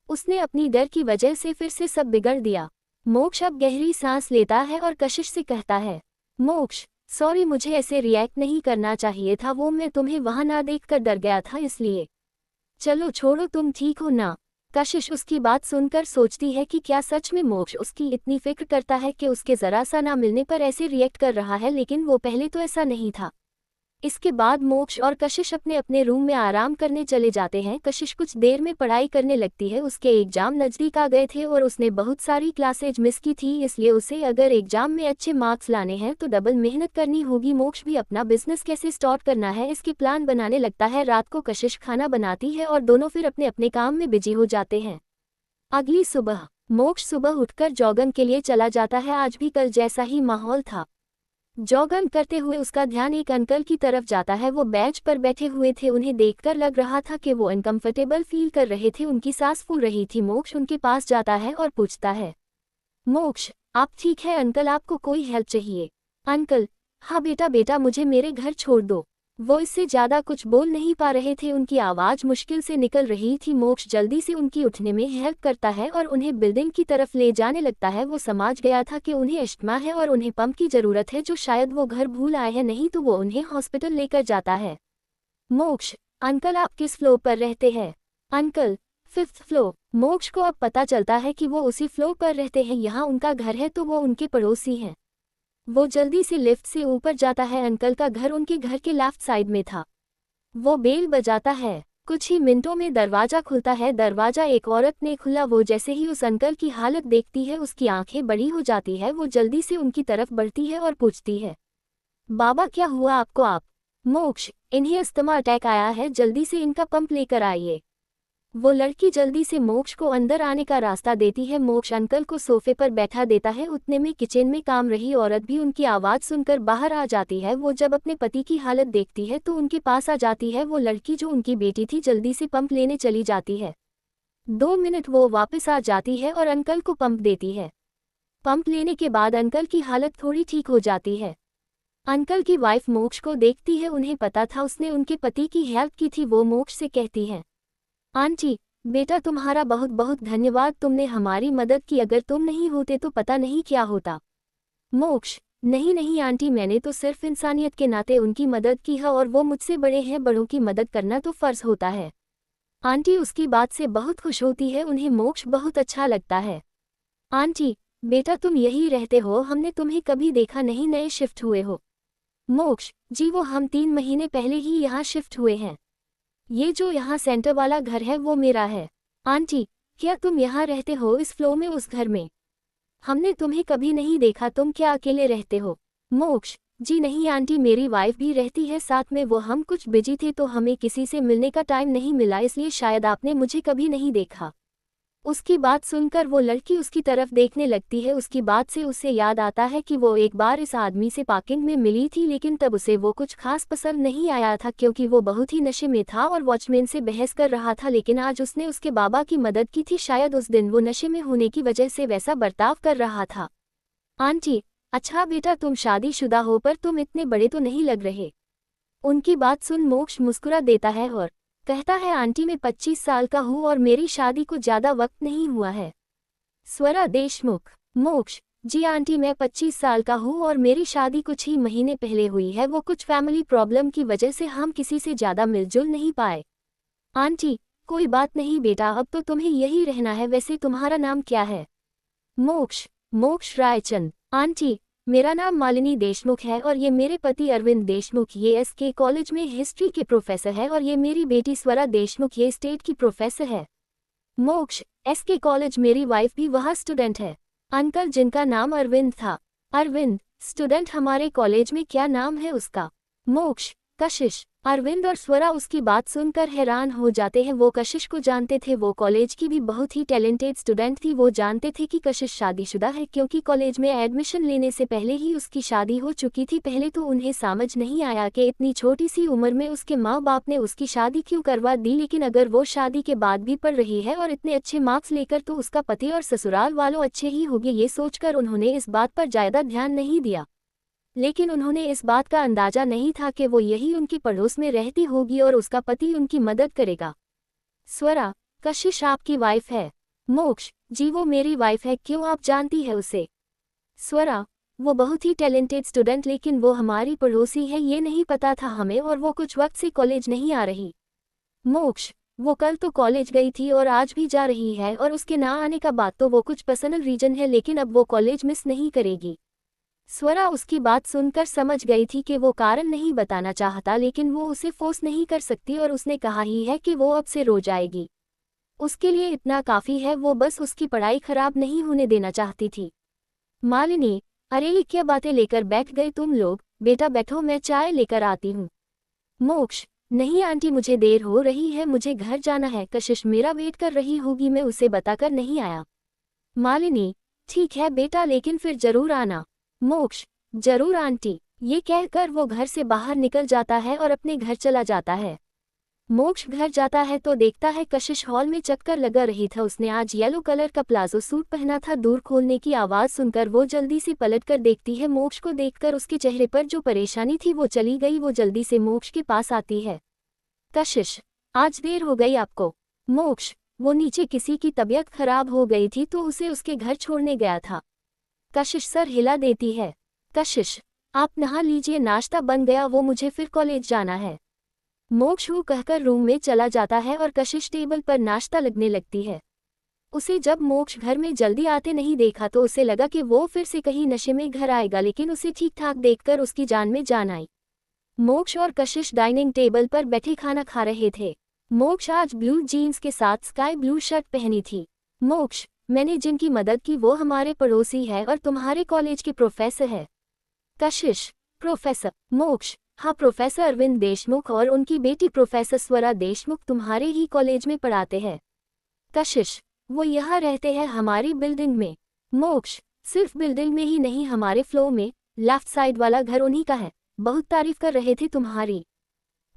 उसने अपनी डर की वजह से फिर से सब बिगड़ दिया। मोक्ष अब गहरी सांस लेता है और कशिश से कहता है, मोक्ष सॉरी, मुझे ऐसे रिएक्ट नहीं करना चाहिए था, वो मैं तुम्हें वहां ना देखकर डर गया था इसलिए। चलो छोड़ो, तुम ठीक हो ना। कशिश उसकी बात सुनकर सोचती है कि क्या सच में मोक्ष उसकी इतनी फिक्र करता है कि उसके जरा सा ना मिलने पर ऐसे रिएक्ट कर रहा है, लेकिन वो पहले तो ऐसा नहीं था। इसके बाद मोक्ष और कशिश अपने अपने रूम में आराम करने चले जाते हैं। कशिश कुछ देर में पढ़ाई करने लगती है। उसके एग्जाम नज़दीक आ गए थे और उसने बहुत सारी क्लासेज मिस की थी, इसलिए उसे अगर एग्जाम में अच्छे मार्क्स लाने हैं तो डबल मेहनत करनी होगी। मोक्ष भी अपना बिजनेस कैसे स्टार्ट करना है इसके प्लान बनाने लगता है। रात को कशिश खाना बनाती है और दोनों फिर अपने अपने काम में बिजी हो जाते हैं। अगली सुबह मोक्ष सुबह उठकर जॉगिंग के लिए चला जाता है। आज भी कल जैसा ही माहौल था। जॉगिंग करते हुए उसका ध्यान एक अंकल की तरफ जाता है। वो बेंच पर बैठे हुए थे। उन्हें देखकर लग रहा था कि वो अनकंफर्टेबल फील कर रहे थे। उनकी सांस फूल रही थी। मोक्ष उनके पास जाता है और पूछता है, मोक्ष आप ठीक है अंकल, आपको कोई हेल्प चाहिए? अंकल, हाँ बेटा बेटा मुझे मेरे घर छोड़ दो। वो इससे ज्यादा कुछ बोल नहीं पा रहे थे। उनकी आवाज मुश्किल से निकल रही थी। मोक्ष जल्दी से उनकी उठने में हेल्प करता है और उन्हें बिल्डिंग की तरफ ले जाने लगता है। वो समझ गया था कि उन्हें अस्थमा है और उन्हें पंप की जरूरत है, जो शायद वो घर भूल आए हैं, नहीं तो वो उन्हें हॉस्पिटल लेकर जाता है। मोक्ष, अंकल आप किस फ्लोर पर रहते हैं? Uncle, 5th floor. मोक्ष को अब पता चलता है कि वो उसी फ्लोर पर रहते हैं। यहाँ उनका घर है तो वो उनके पड़ोसी हैं। वो जल्दी से लिफ्ट से ऊपर जाता है। अंकल का घर उनके घर के लेफ्ट साइड में था। वो बेल बजाता है। कुछ ही मिनटों में दरवाजा खुलता है। दरवाजा एक औरत ने खुला। वो जैसे ही उस अंकल की हालत देखती है उसकी आंखें बड़ी हो जाती है। वो जल्दी से उनकी तरफ बढ़ती है और पूछती है, बाबा क्या हुआ आपको? आप? मोक्ष, इन्हें अस्थमा अटैक आया है, जल्दी से इनका पंप लेकर आइए। वो लड़की जल्दी से मोक्ष को अंदर आने का रास्ता देती है। मोक्ष अंकल को सोफे पर बैठा देता है। उतने में किचन में काम रही औरत भी उनकी आवाज़ सुनकर बाहर आ जाती है। वो जब अपने पति की हालत देखती है तो उनके पास आ जाती है। वो लड़की जो उनकी बेटी थी जल्दी से पंप लेने चली जाती है। 2 मिनट वो वापस आ जाती है और अंकल को पंप देती है। पंप लेने के बाद अंकल की हालत थोड़ी ठीक हो जाती है। अंकल की वाइफ मोक्ष को देखती है। उन्हें पता था उसने उनके पति की हेल्प की थी। वो मोक्ष से कहती है, आंटी बेटा तुम्हारा बहुत बहुत धन्यवाद, तुमने हमारी मदद की, अगर तुम नहीं होते तो पता नहीं क्या होता। मोक्ष, नहीं नहीं आंटी, मैंने तो सिर्फ इंसानियत के नाते उनकी मदद की है और वो मुझसे बड़े हैं, बड़ों की मदद करना तो फर्ज होता है। आंटी उसकी बात से बहुत खुश होती है। उन्हें मोक्ष बहुत अच्छा लगता है। आंटी बेटा तुम यही रहते हो? हमने तुम्हें कभी देखा नहीं, नए शिफ्ट हुए हो? मोक्ष, जी वो हम 3 महीने पहले ही यहाँ शिफ्ट हुए हैं। ये जो यहाँ सेंटर वाला घर है वो मेरा है। आंटी क्या तुम यहाँ रहते हो इस फ्लो में, उस घर में? हमने तुम्हें कभी नहीं देखा, तुम क्या अकेले रहते हो? मोक्ष, जी नहीं आंटी, मेरी वाइफ भी रहती है साथ में, वो हम कुछ बिजी थे तो हमें किसी से मिलने का टाइम नहीं मिला, इसलिए शायद आपने मुझे कभी नहीं देखा। उसकी बात सुनकर वो लड़की उसकी तरफ देखने लगती है। उसकी बात से उसे याद आता है कि वो एक बार इस आदमी से पार्किंग में मिली थी, लेकिन तब उसे वो कुछ खास पसंद नहीं आया था क्योंकि वो बहुत ही नशे में था और वॉचमैन से बहस कर रहा था। लेकिन आज उसने उसके बाबा की मदद की थी, शायद उस दिन वो नशे में होने की वजह से वैसा बर्ताव कर रहा था। आंटी अच्छा बेटा तुम शादीशुदा हो पर तुम इतने बड़े तो नहीं लग रहे। उनकी बात सुन मोक्ष मुस्कुरा देता है और कहता है, आंटी मैं 25 साल का हूँ और मेरी शादी को ज़्यादा वक्त नहीं हुआ है। स्वरा देशमुख, मोक्ष, जी आंटी मैं 25 साल का हूँ और मेरी शादी कुछ ही महीने पहले हुई है, वो कुछ फैमिली प्रॉब्लम की वजह से हम किसी से ज़्यादा मिलजुल नहीं पाए। आंटी कोई बात नहीं बेटा, अब तो तुम्हें यही रहना है, वैसे तुम्हारा नाम क्या है? मोक्ष, मोक्ष रायचंद। आंटी मेरा नाम मालिनी देशमुख है और ये मेरे पति अरविंद देशमुख, ये एसके कॉलेज में हिस्ट्री के प्रोफेसर है, और ये मेरी बेटी स्वरा देशमुख, ये स्टेट की प्रोफेसर है। मोक्ष, एसके कॉलेज मेरी वाइफ भी वहाँ स्टूडेंट है। अंकल जिनका नाम अरविंद था। अरविंद स्टूडेंट हमारे कॉलेज में, क्या नाम है उसका? मोक्ष, कशिश। अरविंद और स्वरा उसकी बात सुनकर हैरान हो जाते हैं। वो कशिश को जानते थे, वो कॉलेज की भी बहुत ही टैलेंटेड स्टूडेंट थी। वो जानते थे कि कशिश शादीशुदा है क्योंकि कॉलेज में एडमिशन लेने से पहले ही उसकी शादी हो चुकी थी। पहले तो उन्हें समझ नहीं आया कि इतनी छोटी सी उम्र में उसके माँ बाप ने उसकी शादी क्यों करवा दी, लेकिन अगर वो शादी के बाद भी पढ़ रही है और इतने अच्छे मार्क्स लेकर तो उसका पति और ससुराल वालों अच्छे ही होंगे। ये सोचकर उन्होंने इस बात पर ज़्यादा ध्यान नहीं दिया, लेकिन उन्होंने इस बात का अंदाजा नहीं था कि वो यही उनकी पड़ोस में रहती होगी और उसका पति उनकी मदद करेगा। स्वरा, कशिश आपकी वाइफ है? मोक्ष, जी वो मेरी वाइफ है। क्यों, आप जानती है उसे? स्वरा, वो बहुत ही टैलेंटेड स्टूडेंट, लेकिन वो हमारी पड़ोसी है ये नहीं पता था हमें, और वो कुछ वक्त से कॉलेज नहीं आ रही। मोक्ष, वो कल तो कॉलेज गई थी और आज भी जा रही है, और उसके ना आने का बात तो वो कुछ पर्सनल रीजन है, लेकिन अब वो कॉलेज मिस नहीं करेगी। स्वरा उसकी बात सुनकर समझ गई थी कि वो कारण नहीं बताना चाहता, लेकिन वो उसे फोर्स नहीं कर सकती और उसने कहा ही है कि वो अब से रो जाएगी। उसके लिए इतना काफ़ी है, वो बस उसकी पढ़ाई खराब नहीं होने देना चाहती थी। मालिनी, अरे ये क्या बातें लेकर बैठ गए तुम लोग? बेटा बैठो, मैं चाय लेकर आती हूँ। मोक्ष, नहीं आंटी मुझे देर हो रही है, मुझे घर जाना है। कशिश मेरा वेट कर रही होगी, मैं उसे बताकर नहीं आया। मालिनी, ठीक है बेटा, लेकिन फिर जरूर आना। मोक्ष, जरूर आंटी। ये कहकर वो घर से बाहर निकल जाता है और अपने घर चला जाता है। मोक्ष घर जाता है तो देखता है कशिश हॉल में चक्कर लगा रही था। उसने आज येलो कलर का प्लाजो सूट पहना था। दूर खोलने की आवाज़ सुनकर वो जल्दी से पलटकर देखती है। मोक्ष को देखकर उसके चेहरे पर जो परेशानी थी वो चली गई। वो जल्दी से मोक्ष के पास आती है। कशिश, आज देर हो गई आपको? मोक्ष, वो नीचे किसी की तबीयत खराब हो गई थी तो उसे उसके घर छोड़ने गया था। कशिश सर हिला देती है। कशिश, आप नहा लीजिए, नाश्ता बन गया, वो मुझे फिर कॉलेज जाना है। मोक्ष वो कहकर रूम में चला जाता है और कशिश टेबल पर नाश्ता लगने लगती है। उसे जब मोक्ष घर में जल्दी आते नहीं देखा तो उसे लगा कि वो फिर से कहीं नशे में घर आएगा, लेकिन उसे ठीक ठाक देखकर उसकी जान में जान आई। मोक्ष और कशिश डाइनिंग टेबल पर बैठे खाना खा रहे थे। मोक्ष आज ब्लू जीन्स के साथ स्काई ब्लू शर्ट पहनी थी। मोक्ष, मैंने जिनकी मदद की वो हमारे पड़ोसी है और तुम्हारे कॉलेज के प्रोफेसर है। कशिश, प्रोफेसर? मोक्ष, हाँ प्रोफेसर अरविंद देशमुख और उनकी बेटी प्रोफेसर स्वरा देशमुख तुम्हारे ही कॉलेज में पढ़ाते हैं। कशिश, वो यहाँ रहते हैं हमारी बिल्डिंग में। मोक्ष, सिर्फ बिल्डिंग में ही नहीं, हमारे फ्लोर में लेफ्ट साइड वाला घर उन्हीं का है, बहुत तारीफ कर रहे थे तुम्हारी।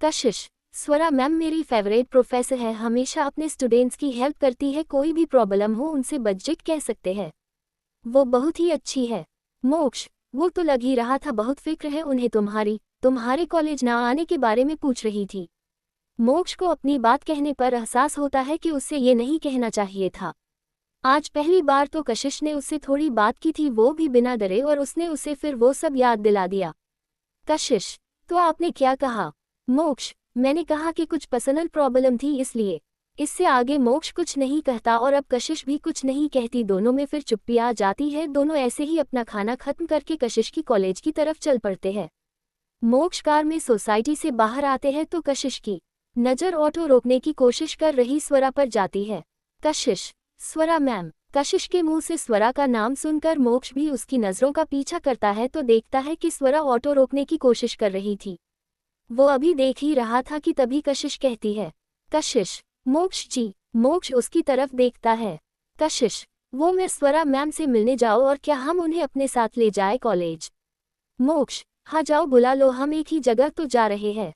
कशिश, स्वरा मैम मेरी फेवरेट प्रोफेसर है, हमेशा अपने स्टूडेंट्स की हेल्प करती है, कोई भी प्रॉब्लम हो उनसे बजट कह सकते हैं, वो बहुत ही अच्छी है। मोक्ष, वो तो लग ही रहा था बहुत फिक्र है उन्हें तुम्हारे कॉलेज ना आने के बारे में पूछ रही थी। मोक्ष को अपनी बात कहने पर एहसास होता है कि उससे ये नहीं कहना चाहिए था। आज पहली बार तो कशिश ने उससे थोड़ी बात की थी, वो भी बिना डरे, और उसने उसे फिर वो सब याद दिला दिया। कशिश, तो आपने क्या कहा? मोक्ष, मैंने कहा कि कुछ पर्सनल प्रॉब्लम थी इसलिए। इससे आगे मोक्ष कुछ नहीं कहता और अब कशिश भी कुछ नहीं कहती। दोनों में फिर चुप्पी आ जाती है। दोनों ऐसे ही अपना खाना खत्म करके कशिश की कॉलेज की तरफ चल पड़ते हैं। मोक्ष कार में सोसाइटी से बाहर आते हैं तो कशिश की नज़र ऑटो रोकने की कोशिश कर रही स्वरा पर जाती है। कशिश, स्वरा मैम। कशिश के मुंह से स्वरा का नाम सुनकर मोक्ष भी उसकी नज़रों का पीछा करता है तो देखता है कि स्वरा ऑटो रोकने की कोशिश कर रही थी। वो अभी देख ही रहा था कि तभी कशिश कहती है, कशिश, मोक्ष जी। मोक्ष उसकी तरफ देखता है। कशिश, वो मैं स्वरा मैम से मिलने जाओ और क्या हम उन्हें अपने साथ ले जाए कॉलेज? मोक्ष, हाँ जाओ बुला लो, हम एक ही जगह तो जा रहे हैं।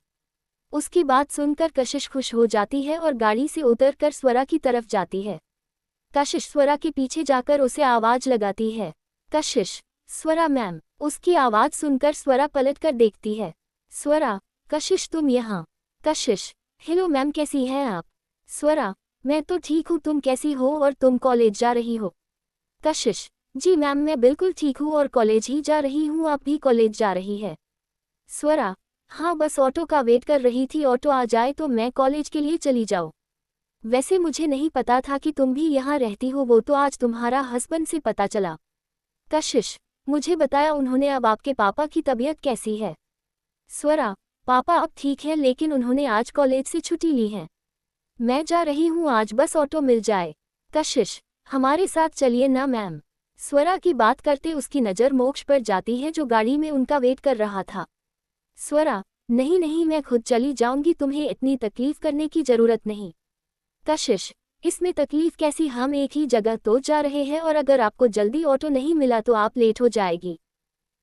उसकी बात सुनकर कशिश खुश हो जाती है और गाड़ी से उतरकर स्वरा की तरफ जाती है। कशिश स्वरा के पीछे जाकर उसे आवाज़ लगाती है, कशिश, स्वरा मैम। उसकी आवाज़ सुनकर स्वरा पलटकर देखती है। स्वरा, कशिश तुम यहाँ? कशिश, हेलो मैम, कैसी हैं आप? स्वरा, मैं तो ठीक हूँ, तुम कैसी हो और तुम कॉलेज जा रही हो? कशिश, जी मैम मैं बिल्कुल ठीक हूँ और कॉलेज ही जा रही हूँ, आप भी कॉलेज जा रही है? स्वरा, हाँ बस ऑटो का वेट कर रही थी, ऑटो आ जाए तो मैं कॉलेज के लिए चली जाऊँ। वैसे मुझे नहीं पता था कि तुम भी यहाँ रहती हो, वो तो आज तुम्हारा हस्बैंड से पता चला। कशिश, मुझे बताया उन्होंने, अब आपके पापा की तबीयत कैसी है? स्वरा, पापा अब ठीक है लेकिन उन्होंने आज कॉलेज से छुट्टी ली है। मैं जा रही हूँ आज, बस ऑटो मिल जाए। कशिश, हमारे साथ चलिए ना मैम। स्वरा की बात करते उसकी नज़र मोक्ष पर जाती है जो गाड़ी में उनका वेट कर रहा था। स्वरा, नहीं नहीं, मैं खुद चली जाऊंगी, तुम्हें इतनी तकलीफ करने की जरूरत नहीं। कशिश, इसमें तकलीफ कैसी, हम एक ही जगह तो जा रहे हैं और अगर आपको जल्दी ऑटो नहीं मिला तो आप लेट हो जाएगी।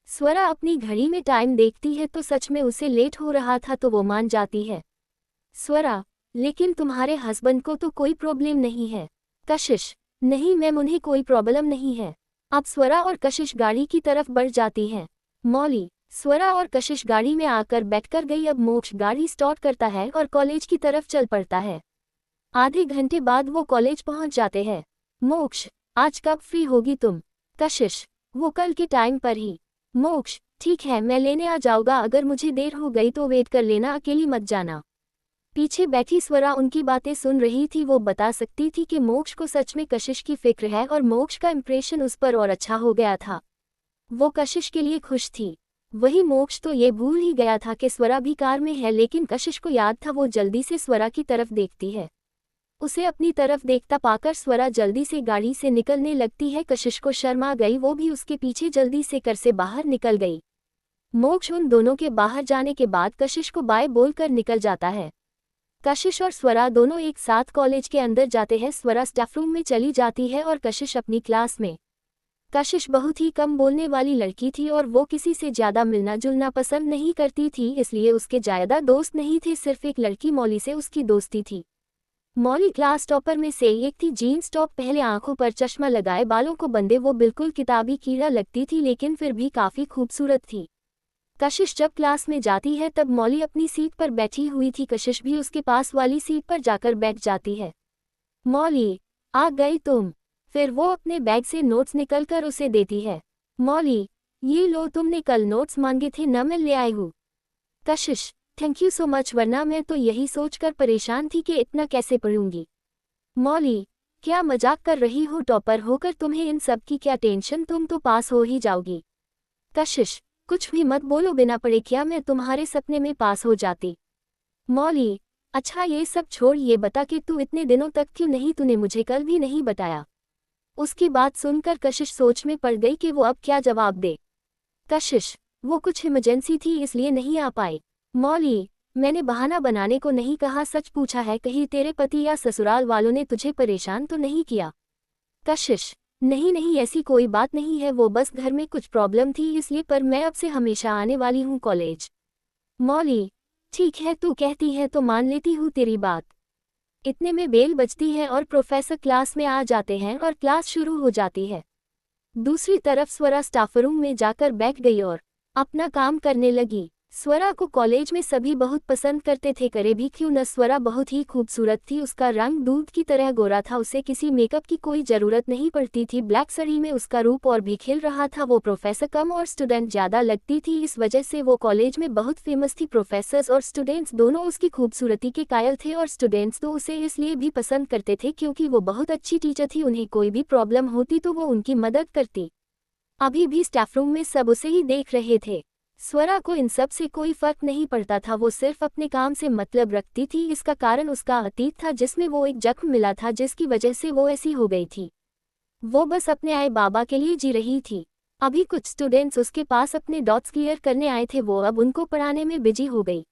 स्वरा अपनी घड़ी में टाइम देखती है तो सच में उसे लेट हो रहा था तो वो मान जाती है। स्वरा, लेकिन तुम्हारे हस्बैंड को तो कोई प्रॉब्लम नहीं है। कशिश, नहीं मैम, उन्हें कोई प्रॉब्लम नहीं है। अब स्वरा और कशिश गाड़ी की तरफ बढ़ जाती हैं। मौली, स्वरा और कशिश गाड़ी में आकर बैठकर गई। अब मोक्ष गाड़ी स्टार्ट करता है और कॉलेज की तरफ चल पड़ता है। आधे घंटे बाद वो कॉलेज पहुंच जाते हैं। मोक्ष, आज कब फ्री होगी तुम? कशिश, वो कल के टाइम पर ही। मोक्ष, ठीक है, मैं लेने आ जाऊंगा, अगर मुझे देर हो गई तो वेट कर लेना, अकेली मत जाना। पीछे बैठी स्वरा उनकी बातें सुन रही थी। वो बता सकती थी कि मोक्ष को सच में कशिश की फिक्र है और मोक्ष का इंप्रेशन उस पर और अच्छा हो गया था। वो कशिश के लिए खुश थी। वही मोक्ष तो ये भूल ही गया था कि स्वरा भी कार में है, लेकिन कशिश को याद था। वो जल्दी से स्वरा की तरफ देखती है। उसे अपनी तरफ देखता पाकर स्वरा जल्दी से गाड़ी से निकलने लगती है। कशिश को शर्म आ गई, वो भी उसके पीछे जल्दी से कर से बाहर निकल गई। मोक्ष उन दोनों के बाहर जाने के बाद कशिश को बाय बोलकर निकल जाता है। कशिश और स्वरा दोनों एक साथ कॉलेज के अंदर जाते हैं। स्वरा स्टाफ रूम में चली जाती है और कशिश अपनी क्लास में। कशिश बहुत ही कम बोलने वाली लड़की थी और वो किसी से ज्यादा मिलना जुलना पसंद नहीं करती थी, इसलिए उसके ज्यादा दोस्त नहीं थे। सिर्फ एक लड़की मौली से उसकी दोस्ती थी। मौली क्लास टॉपर में से एक थी। जीन्स टॉप पहले, आंखों पर चश्मा लगाए, बालों को बंधे, वो बिल्कुल किताबी कीड़ा लगती थी लेकिन फिर भी काफी खूबसूरत थी। कशिश जब क्लास में जाती है तब मौली अपनी सीट पर बैठी हुई थी। कशिश भी उसके पास वाली सीट पर जाकर बैठ जाती है। मौली, आ गई तुम? फिर वो अपने बैग से नोट्स निकलकर उसे देती है। मौली, ये लो, तुमने कल नोट्स मांगे थे ना, मैं ले आई हूँ। कशिश, थैंक यू सो मच, वरना मैं तो यही सोचकर परेशान थी कि इतना कैसे पढ़ूंगी। मौली, क्या मजाक कर रही हो? टॉपर होकर तुम्हें इन सब की क्या टेंशन, तुम तो पास हो ही जाओगी। कशिश, कुछ भी मत बोलो, बिना पढ़े क्या मैं तुम्हारे सपने में पास हो जाती। मौली, अच्छा ये सब छोड़, ये बता कि तू इतने दिनों तक क्यों नहीं, तूने मुझे कल भी नहीं बताया। उसकी बात सुनकर कशिश सोच में पड़ गई कि वो अब क्या जवाब दे। कशिश, वो कुछ इमरजेंसी थी इसलिए नहीं आ पाई। मौली, मैंने बहाना बनाने को नहीं कहा, सच पूछा है, कहीं तेरे पति या ससुराल वालों ने तुझे परेशान तो नहीं किया। कशिश, नहीं नहीं, ऐसी कोई बात नहीं है, वो बस घर में कुछ प्रॉब्लम थी इसलिए, पर मैं अब से हमेशा आने वाली हूँ कॉलेज। मौली, ठीक है, तू कहती है तो मान लेती हूँ तेरी बात। इतने में बेल बजती है और प्रोफेसर क्लास में आ जाते हैं और क्लास शुरू हो जाती है। दूसरी तरफ स्वरा स्टाफ रूम में जाकर बैठ गई और अपना काम करने लगी। स्वरा को कॉलेज में सभी बहुत पसंद करते थे, करे भी क्यों न। स्वरा बहुत ही खूबसूरत थी, उसका रंग दूध की तरह गोरा था, उसे किसी मेकअप की कोई जरूरत नहीं पड़ती थी। ब्लैक साड़ी में उसका रूप और भी खिल रहा था। वो प्रोफेसर कम और स्टूडेंट ज्यादा लगती थी, इस वजह से वो कॉलेज में बहुत फेमस थी। प्रोफेसर्स और स्टूडेंट्स दोनों उसकी खूबसूरती के कायल थे और स्टूडेंट्स तो उसे इसलिए भी पसंद करते थे क्योंकि वो बहुत अच्छी टीचर थी। उन्हें कोई भी प्रॉब्लम होती तो वो उनकी मदद करती। अभी भी स्टाफ रूम में सब उसे ही देख रहे थे। स्वरा को इन सब से कोई फर्क नहीं पड़ता था, वो सिर्फ अपने काम से मतलब रखती थी। इसका कारण उसका अतीत था जिसमें वो एक जख्म मिला था जिसकी वजह से वो ऐसी हो गई थी। वो बस अपने आए बाबा के लिए जी रही थी। अभी कुछ स्टूडेंट्स उसके पास अपने डॉट्स क्लियर करने आए थे, वो अब उनको पढ़ाने में बिजी हो गई।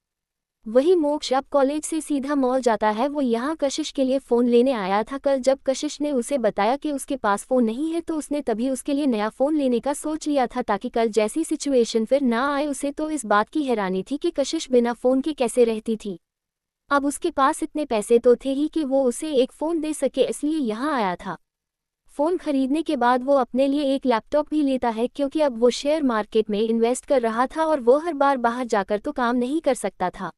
वही मोक्ष अब कॉलेज से सीधा मॉल जाता है। वो यहाँ कशिश के लिए फ़ोन लेने आया था। कल जब कशिश ने उसे बताया कि उसके पास फ़ोन नहीं है तो उसने तभी उसके लिए नया फ़ोन लेने का सोच लिया था ताकि कल जैसी सिचुएशन फिर ना आए। उसे तो इस बात की हैरानी थी कि कशिश बिना फ़ोन के कैसे रहती थी। अब उसके पास इतने पैसे तो थे ही कि वो उसे एक फ़ोन दे सके, इसलिए यहाँ आया था। फ़ोन खरीदने के बाद वो अपने लिए एक लैपटॉप भी लेता है क्योंकि अब वो शेयर मार्केट में इन्वेस्ट कर रहा था और वो हर बार बाहर जाकर तो काम नहीं कर सकता था।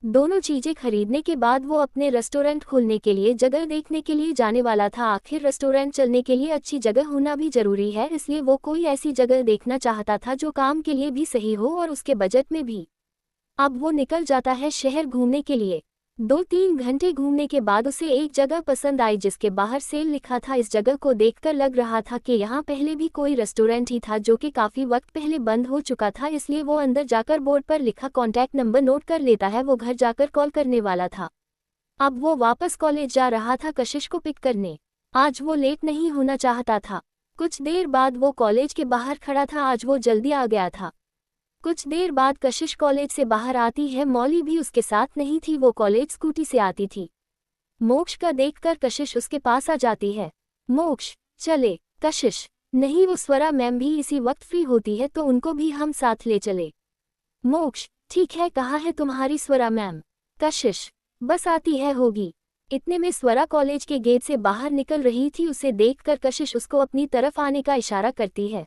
दोनों चीजें खरीदने के बाद वो अपने रेस्टोरेंट खोलने के लिए जगह देखने के लिए जाने वाला था। आखिर रेस्टोरेंट चलने के लिए अच्छी जगह होना भी जरूरी है, इसलिए वो कोई ऐसी जगह देखना चाहता था जो काम के लिए भी सही हो और उसके बजट में भी। अब वो निकल जाता है शहर घूमने के लिए। 2-3 घंटे घूमने के बाद उसे एक जगह पसंद आई जिसके बाहर सेल लिखा था। इस जगह को देखकर लग रहा था कि यहाँ पहले भी कोई रेस्टोरेंट ही था जो कि काफ़ी वक्त पहले बंद हो चुका था, इसलिए वो अंदर जाकर बोर्ड पर लिखा कॉन्टैक्ट नंबर नोट कर लेता है। वो घर जाकर कॉल करने वाला था। अब वो वापस कॉलेज जा रहा था कशिश को पिक करने। आज वो लेट नहीं होना चाहता था। कुछ देर बाद वो कॉलेज के बाहर खड़ा था। आज वो जल्दी आ गया था। कुछ देर बाद कशिश कॉलेज से बाहर आती है। मौली भी उसके साथ नहीं थी, वो कॉलेज स्कूटी से आती थी। मोक्ष का देखकर कशिश उसके पास आ जाती है। मोक्ष, चले। कशिश, नहीं, वो स्वरा मैम भी इसी वक्त फ्री होती है तो उनको भी हम साथ ले चले। मोक्ष, ठीक है, कहाँ है तुम्हारी स्वरा मैम? कशिश, बस आती है होगी। इतने में स्वरा कॉलेज के गेट से बाहर निकल रही थी। उसे देखकर कशिश उसको अपनी तरफ आने का इशारा करती है।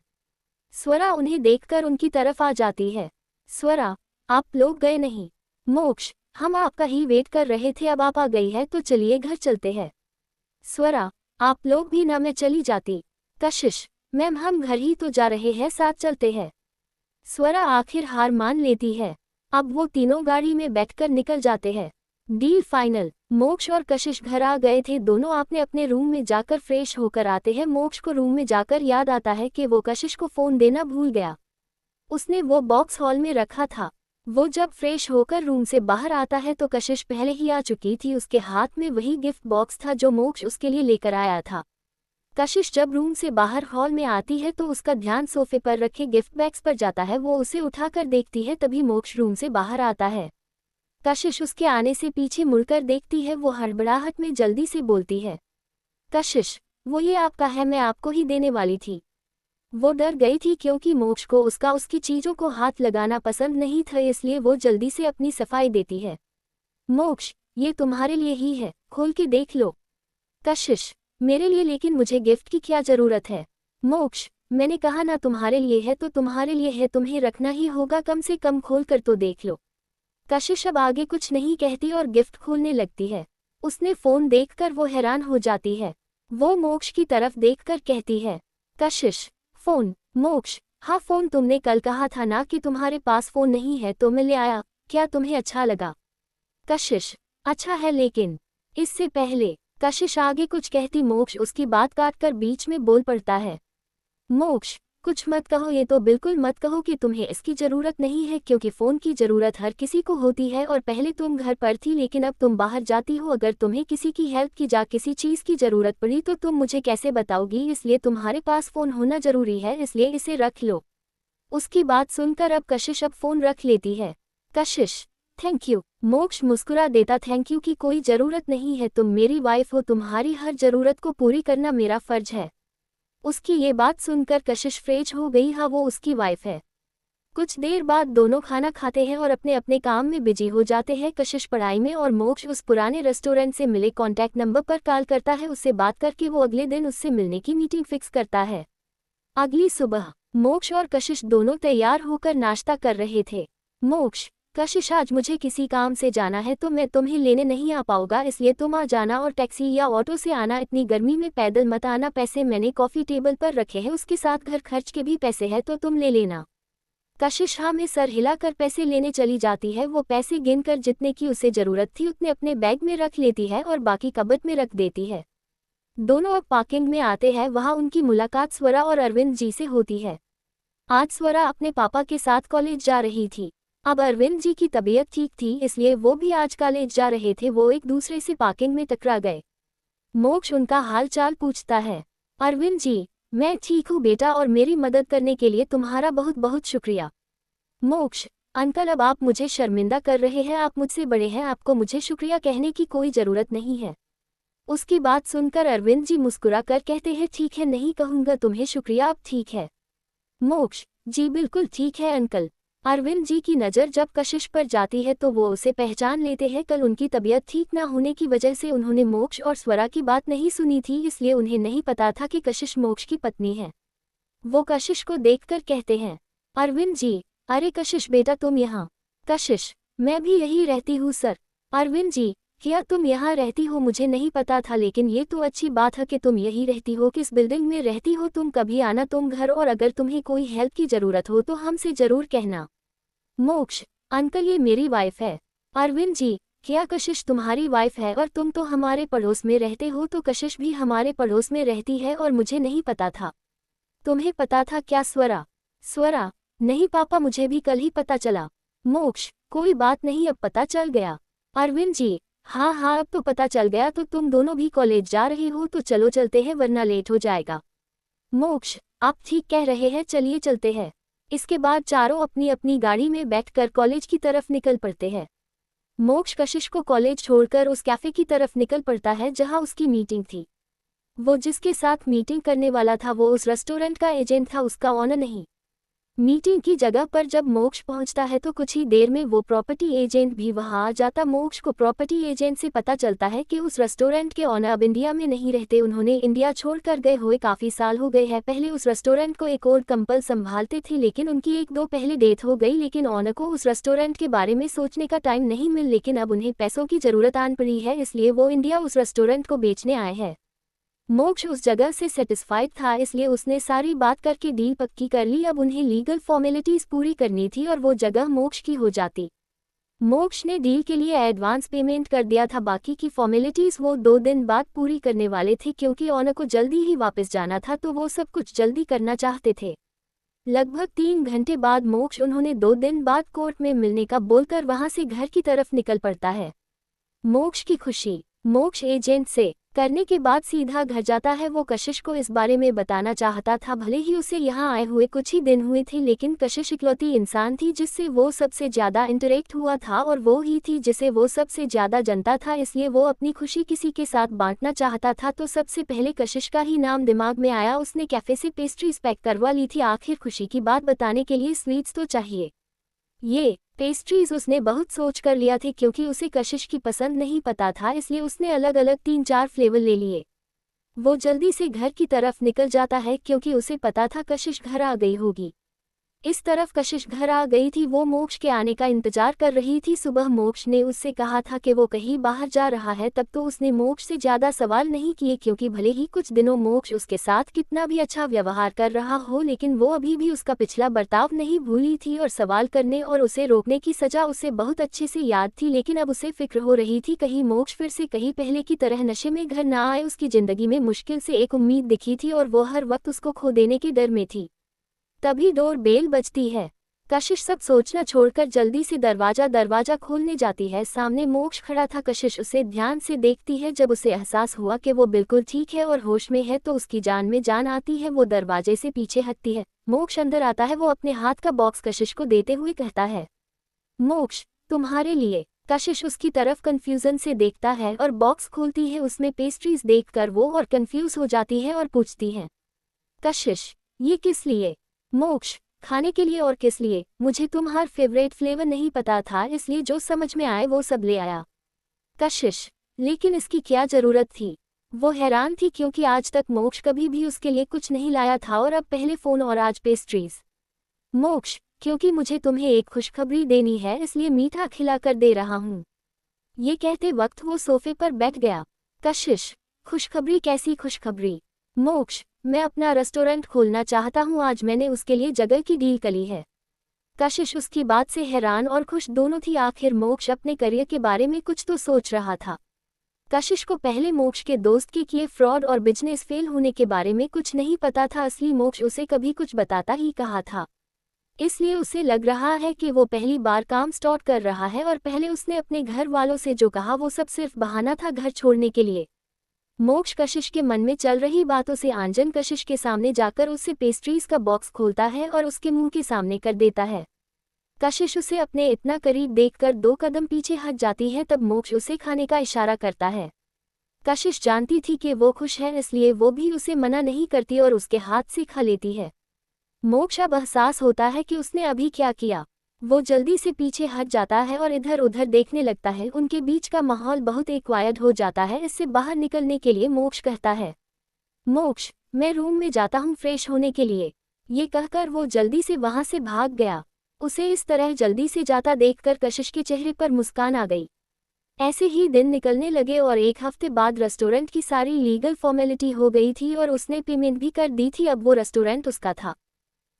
स्वरा उन्हें देखकर उनकी तरफ आ जाती है। स्वरा, आप लोग गए नहीं? मोक्ष, हम आपका ही वेट कर रहे थे, अब आप आ गई है तो चलिए घर चलते हैं। स्वरा, आप लोग भी ना, मैं चली जाती। कशिश, मैम हम घर ही तो जा रहे हैं, साथ चलते हैं। स्वरा आखिर हार मान लेती है। अब वो तीनों गाड़ी में बैठकर निकल जाते हैं। Deal final. मोक्ष और कशिश घर आ गए थे। दोनों अपने अपने रूम में जाकर फ्रेश होकर आते हैं। मोक्ष को रूम में जाकर याद आता है कि वो कशिश को फ़ोन देना भूल गया। उसने वो बॉक्स हॉल में रखा था। वो जब फ्रेश होकर रूम से बाहर आता है तो कशिश पहले ही आ चुकी थी। उसके हाथ में वही गिफ्ट बॉक्स था जो मोक्ष उसके लिए लेकर आया था। कशिश जब रूम से बाहर हॉल में आती है तो उसका ध्यान सोफे पर रखे गिफ्ट बैग्स पर जाता है। वो उसे उठाकर देखती है, तभी मोक्ष रूम से बाहर आता है। कशिश उसके आने से पीछे मुड़कर देखती है। वो हड़बड़ाहट में जल्दी से बोलती है, कशिश, वो ये आपका है, मैं आपको ही देने वाली थी। वो डर गई थी क्योंकि मोक्ष को उसकी चीज़ों को हाथ लगाना पसंद नहीं था, इसलिए वो जल्दी से अपनी सफाई देती है। मोक्ष, ये तुम्हारे लिए ही है, खोल के देख लो। कशिश, मेरे लिए? लेकिन मुझे गिफ्ट की क्या ज़रूरत है? मोक्ष, मैंने कहा ना तुम्हारे लिए है तो तुम्हारे लिए है, तुम्हें रखना ही होगा, कम से कम खोल कर तो देख लो। कशिश अब आगे कुछ नहीं कहती और गिफ्ट खोलने लगती है। उसने फ़ोन देखकर वो हैरान हो जाती है। वो मोक्ष की तरफ देखकर कहती है, कशिश, फ़ोन? मोक्ष, हाँ फ़ोन, तुमने कल कहा था ना कि तुम्हारे पास फ़ोन नहीं है तो मैं ले आया, क्या तुम्हें अच्छा लगा? कशिश, अच्छा है, लेकिन इससे पहले। कशिश आगे कुछ कहती, मोक्ष उसकी बात काटकर बीच में बोल पड़ता है। मोक्ष, कुछ मत कहो, ये तो बिल्कुल मत कहो कि तुम्हें इसकी ज़रूरत नहीं है, क्योंकि फ़ोन की ज़रूरत हर किसी को होती है और पहले तुम घर पर थी लेकिन अब तुम बाहर जाती हो। अगर तुम्हें किसी की हेल्प की या किसी चीज़ की ज़रूरत पड़ी तो तुम मुझे कैसे बताओगी? इसलिए तुम्हारे पास फ़ोन होना ज़रूरी है, इसलिए इसे रख लो। उसकी बात सुनकर अब कशिश फ़ोन रख लेती है। कशिश, थैंक यू। मोक्ष मुस्कुरा देता, थैंक यू की कोई ज़रूरत नहीं है, तुम मेरी वाइफ हो, तुम्हारी हर ज़रूरत को पूरी करना मेरा फ़र्ज है। उसकी ये बात सुनकर कशिश फ्रेश हो गई। हाँ, वो उसकी वाइफ है। कुछ देर बाद दोनों खाना खाते हैं और अपने अपने काम में बिजी हो जाते हैं। कशिश पढ़ाई में और मोक्ष उस पुराने रेस्टोरेंट से मिले कॉन्टैक्ट नंबर पर कॉल करता है। उससे बात करके वो अगले दिन उससे मिलने की मीटिंग फिक्स करता है। अगली सुबह मोक्ष और कशिश दोनों तैयार होकर नाश्ता कर रहे थे। मोक्ष, कशिश, आज मुझे किसी काम से जाना है तो मैं तुम्हें लेने नहीं आ पाऊंगा, इसलिए तुम आ जाना और टैक्सी या ऑटो से आना, इतनी गर्मी में पैदल मत आना। पैसे मैंने कॉफ़ी टेबल पर रखे हैं, उसके साथ घर खर्च के भी पैसे हैं तो तुम ले लेना। कशिश हाँ में सर हिलाकर पैसे लेने चली जाती है। वो पैसे गिनकर जितने की उसे ज़रूरत थी उतने अपने बैग में रख लेती है और बाकी कबर्ड में रख देती है। दोनों अब पार्किंग में आते हैं। वहाँ उनकी मुलाकात स्वरा और अरविंद जी से होती है। आज स्वरा अपने पापा के साथ कॉलेज जा रही थी। अब अरविंद जी की तबीयत ठीक थी, इसलिए वो भी आज कॉलेज जा रहे थे। वो एक दूसरे से पार्किंग में टकरा गए। मोक्ष उनका हाल चाल पूछता है। अरविंद जी, मैं ठीक हूँ बेटा, और मेरी मदद करने के लिए तुम्हारा बहुत बहुत शुक्रिया। मोक्ष, अंकल, अब आप मुझे शर्मिंदा कर रहे हैं, आप मुझसे बड़े हैं, आपको मुझे शुक्रिया कहने की कोई ज़रूरत नहीं है। उसकी बात सुनकर अरविंद जी मुस्कुरा कर कहते हैं, ठीक है, नहीं कहूँगा तुम्हें शुक्रिया, अब ठीक है। मोक्ष, जी बिल्कुल ठीक है अंकल। अरविंद जी की नज़र जब कशिश पर जाती है तो वो उसे पहचान लेते हैं। कल उनकी तबीयत ठीक न होने की वजह से उन्होंने मोक्ष और स्वरा की बात नहीं सुनी थी, इसलिए उन्हें नहीं पता था कि कशिश मोक्ष की पत्नी है। वो कशिश को देखकर कहते हैं, अरविंद जी, अरे कशिश बेटा, तुम यहाँ? कशिश, मैं भी यही रहती हूँ सर। अरविंद जी, क्या तुम यहाँ रहती हो? मुझे नहीं पता था, लेकिन ये तो अच्छी बात है कि तुम यही रहती हो। किस बिल्डिंग में रहती हो? तुम कभी आना तुम घर, और अगर तुम्हें कोई हेल्प की ज़रूरत हो तो हमसे ज़रूर कहना। मोक्ष, अंकल, ये मेरी वाइफ है। अरविंद जी, क्या कशिश तुम्हारी वाइफ है? और तुम तो हमारे पड़ोस में रहते हो, तो कशिश भी हमारे पड़ोस में रहती है और मुझे नहीं पता था। तुम्हें पता था क्या स्वरा? स्वरा, नहीं पापा, मुझे भी कल ही पता चला। मोक्ष, कोई बात नहीं, अब पता चल गया। अरविंद जी, हाँ हाँ, अब तो पता चल गया। तो तुम दोनों भी कॉलेज जा रहे हो तो चलो चलते हैं, वरना लेट हो जाएगा। मोक्ष, आप ठीक कह रहे हैं, चलिए चलते हैं। इसके बाद चारों अपनी अपनी गाड़ी में बैठकर कॉलेज की तरफ निकल पड़ते हैं। मोक्ष कशिश को कॉलेज छोड़कर उस कैफे की तरफ निकल पड़ता है जहां उसकी मीटिंग थी। वो जिसके साथ मीटिंग करने वाला था वो उस रेस्टोरेंट का एजेंट था, उसका ऑनर नहीं। मीटिंग की जगह पर जब मोक्ष पहुंचता है तो कुछ ही देर में वो प्रॉपर्टी एजेंट भी वहां आ जाता। मोक्ष को प्रॉपर्टी एजेंट से पता चलता है कि उस रेस्टोरेंट के ऑनर अब इंडिया में नहीं रहते, उन्होंने इंडिया छोड़कर गए हुए काफ़ी साल हो गए हैं। पहले उस रेस्टोरेंट को एक और कपल संभालते थे लेकिन उनकी 1-2 पहले डेथ हो गई, लेकिन ऑनर को उस रेस्टोरेंट के बारे में सोचने का टाइम नहीं मिल, लेकिन अब उन्हें पैसों की ज़रूरत आन पड़ी है, इसलिए वो इंडिया उस रेस्टोरेंट को बेचने आए हैं। मोक्ष उस जगह से सेटिस्फाइड था, इसलिए उसने सारी बात करके डील पक्की कर ली। अब उन्हें लीगल फॉर्मेलिटीज पूरी करनी थी और वो जगह मोक्ष की हो जाती। मोक्ष ने डील के लिए एडवांस पेमेंट कर दिया था, बाकी की फॉर्मेलिटीज वो 2 दिन बाद पूरी करने वाले थे क्योंकि ऑनर को जल्दी ही वापस जाना था तो वो सब कुछ जल्दी करना चाहते थे। लगभग 3 घंटे बाद मोक्ष उन्होंने 2 दिन बाद कोर्ट में मिलने का बोलकर वहां से घर की तरफ निकल पड़ता है। मोक्ष की खुशी मोक्ष एजेंट से करने के बाद सीधा घर जाता है। वो कशिश को इस बारे में बताना चाहता था, भले ही उसे यहाँ आए हुए कुछ ही दिन हुए थे, लेकिन कशिश इकलौती इंसान थी जिससे वो सबसे ज़्यादा इंटरेक्ट हुआ था और वो ही थी जिसे वो सबसे ज़्यादा जानता था, इसलिए वो अपनी खुशी किसी के साथ बांटना चाहता था। तो सबसे पहले कशिश का ही नाम दिमाग में आया। उसने कैफ़े से पेस्ट्रीज पैक करवा ली थी, आखिर खुशी की बात बताने के लिए स्वीट्स तो चाहिए। ये पेस्ट्रीज उसने बहुत सोच कर लिया थी क्योंकि उसे कशिश की पसंद नहीं पता था, इसलिए उसने अलग अलग 3-4 फ्लेवर ले लिए। वो जल्दी से घर की तरफ निकल जाता है क्योंकि उसे पता था कशिश घर आ गई होगी। इस तरफ कशिश घर आ गई थी, वो मोक्ष के आने का इंतजार कर रही थी। सुबह मोक्ष ने उससे कहा था कि वो कहीं बाहर जा रहा है, तब तो उसने मोक्ष से ज़्यादा सवाल नहीं किए क्योंकि भले ही कुछ दिनों मोक्ष उसके साथ कितना भी अच्छा व्यवहार कर रहा हो, लेकिन वो अभी भी उसका पिछला बर्ताव नहीं भूली थी और सवाल करने और उसे रोकने की सज़ा उसे बहुत अच्छे से याद थी। लेकिन अब उसे फिक्र हो रही थी कहीं मोक्ष फिर से कहीं पहले की तरह नशे में घर ना आए। उसकी ज़िंदगी में मुश्किल से एक उम्मीद दिखी थी और वो हर वक्त उसको खो देने के डर में थी। तभी डोर बेल बजती है। कशिश सब सोचना छोड़कर जल्दी से दरवाजा खोलने जाती है। सामने मोक्ष खड़ा था। कशिश उसे ध्यान से देखती है। जब उसे एहसास हुआ कि वो बिल्कुल ठीक है और होश में है तो उसकी जान में जान आती है। वो दरवाजे से पीछे हटती है। मोक्ष अंदर आता है। वो अपने हाथ का बॉक्स कशिश को देते हुए कहता है, मोक्ष तुम्हारे लिए। कशिश उसकी तरफ कंफ्यूजन से देखता है और बॉक्स खोलती है। उसमें पेस्ट्रीज देखकर वो और कंफ्यूज हो जाती है और पूछती है, कशिश ये किस लिए? मोक्ष खाने के लिए। और किस लिए? मुझे तुम्हारा फेवरेट फ्लेवर नहीं पता था, इसलिए जो समझ में आए वो सब ले आया। कशिश लेकिन इसकी क्या जरूरत थी? वो हैरान थी क्योंकि आज तक मोक्ष कभी भी उसके लिए कुछ नहीं लाया था और अब पहले फ़ोन और आज पेस्ट्रीज। मोक्ष क्योंकि मुझे तुम्हें एक खुशखबरी देनी है, इसलिए मीठा खिलाकर दे रहा हूँ। ये कहते वक्त वो सोफे पर बैठ गया। कशिश खुशखबरी? कैसी खुशखबरी? मोक्ष मैं अपना रेस्टोरेंट खोलना चाहता हूँ, आज मैंने उसके लिए जगह की डील करी है। कशिश उसकी बात से हैरान और खुश दोनों थी। आखिर मोक्ष अपने करियर के बारे में कुछ तो सोच रहा था। कशिश को पहले मोक्ष के दोस्त के किए फ्रॉड और बिजनेस फेल होने के बारे में कुछ नहीं पता था। असली मोक्ष उसे कभी कुछ बताता ही कहा था, इसलिए उसे लग रहा है कि वो पहली बार काम स्टार्ट कर रहा है और पहले उसने अपने घर वालों से जो कहा वो सब सिर्फ बहाना था घर छोड़ने के लिए। मोक्ष कशिश के मन में चल रही बातों से आंजन कशिश के सामने जाकर उससे पेस्ट्रीज का बॉक्स खोलता है और उसके मुंह के सामने कर देता है। कशिश उसे अपने इतना करीब देखकर 2 कदम पीछे हट जाती है। तब मोक्ष उसे खाने का इशारा करता है। कशिश जानती थी कि वो खुश है, इसलिए वो भी उसे मना नहीं करती और उसके हाथ से खा लेती है। मोक्ष अब एहसास होता है कि उसने अभी क्या किया। वो जल्दी से पीछे हट जाता है और इधर उधर देखने लगता है। उनके बीच का माहौल बहुत एक्वायर्ड हो जाता है। इससे बाहर निकलने के लिए मोक्ष कहता है, मोक्ष मैं रूम में जाता हूँ फ्रेश होने के लिए। ये कहकर वो जल्दी से वहाँ से भाग गया। उसे इस तरह जल्दी से जाता देखकर कशिश के चेहरे पर मुस्कान आ गई। ऐसे ही दिन निकलने लगे और 1 हफ्ते बाद रेस्टोरेंट की सारी लीगल फॉर्मेलिटी हो गई थी और उसने पेमेंट भी कर दी थी। अब वो रेस्टोरेंट उसका था।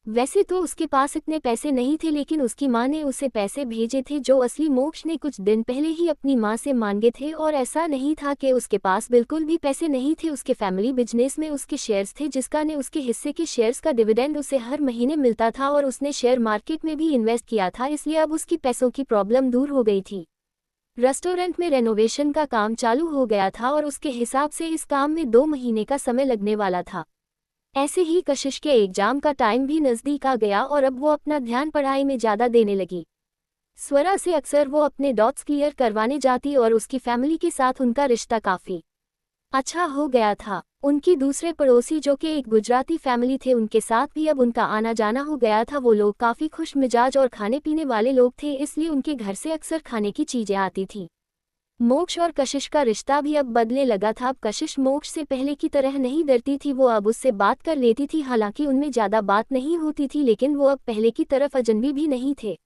वैसे तो उसके पास इतने पैसे नहीं थे, लेकिन उसकी माँ ने उसे पैसे भेजे थे जो असली मोक्ष ने कुछ दिन पहले ही अपनी माँ से मांगे थे। और ऐसा नहीं था कि उसके पास बिल्कुल भी पैसे नहीं थे। उसके फैमिली बिजनेस में उसके शेयर्स थे जिसका ने उसके हिस्से के शेयर्स का डिविडेंड उसे हर महीने मिलता था और उसने शेयर मार्केट में भी इन्वेस्ट किया था, इसलिए अब उसकी पैसों की प्रॉब्लम दूर हो गई थी। रेस्टोरेंट में रेनोवेशन का काम चालू हो गया था और उसके हिसाब से इस काम में 2 महीने का समय लगने वाला था। ऐसे ही कशिश के एग्जाम का टाइम भी नज़दीक आ गया और अब वो अपना ध्यान पढ़ाई में ज़्यादा देने लगी। स्वरा से अक्सर वो अपने डॉट्स क्लियर करवाने जाती और उसकी फैमिली के साथ उनका रिश्ता काफ़ी अच्छा हो गया था। उनकी दूसरे पड़ोसी जो कि एक गुजराती फैमिली थे, उनके साथ भी अब उनका आना जाना हो गया था। वो लोग काफ़ी खुश मिजाज और खाने पीने वाले लोग थे, इसलिए उनके घर से अक्सर खाने की चीज़ें आती थी। मोक्ष और कशिश का रिश्ता भी अब बदलने लगा था। अब कशिश मोक्ष से पहले की तरह नहीं डरती थी, वो अब उससे बात कर लेती थी। हालांकि उनमें ज़्यादा बात नहीं होती थी, लेकिन वो अब पहले की तरफ अजनबी भी नहीं थे।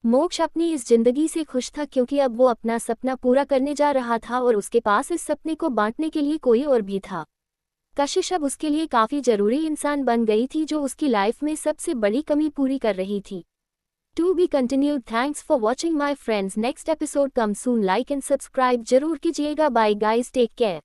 मोक्ष अपनी इस जिंदगी से खुश था क्योंकि अब वो अपना सपना पूरा करने जा रहा था और उसके पास इस सपने को बांटने के लिए कोई और भी था। कशिश अब उसके लिए काफ़ी ज़रूरी इंसान बन गई थी, जो उसकी लाइफ में सबसे बड़ी कमी पूरी कर रही थी। To be continued. Thanks for watching my friends. Next episode come soon. Like and subscribe जरूर कीजिएगा। Bye guys, take care.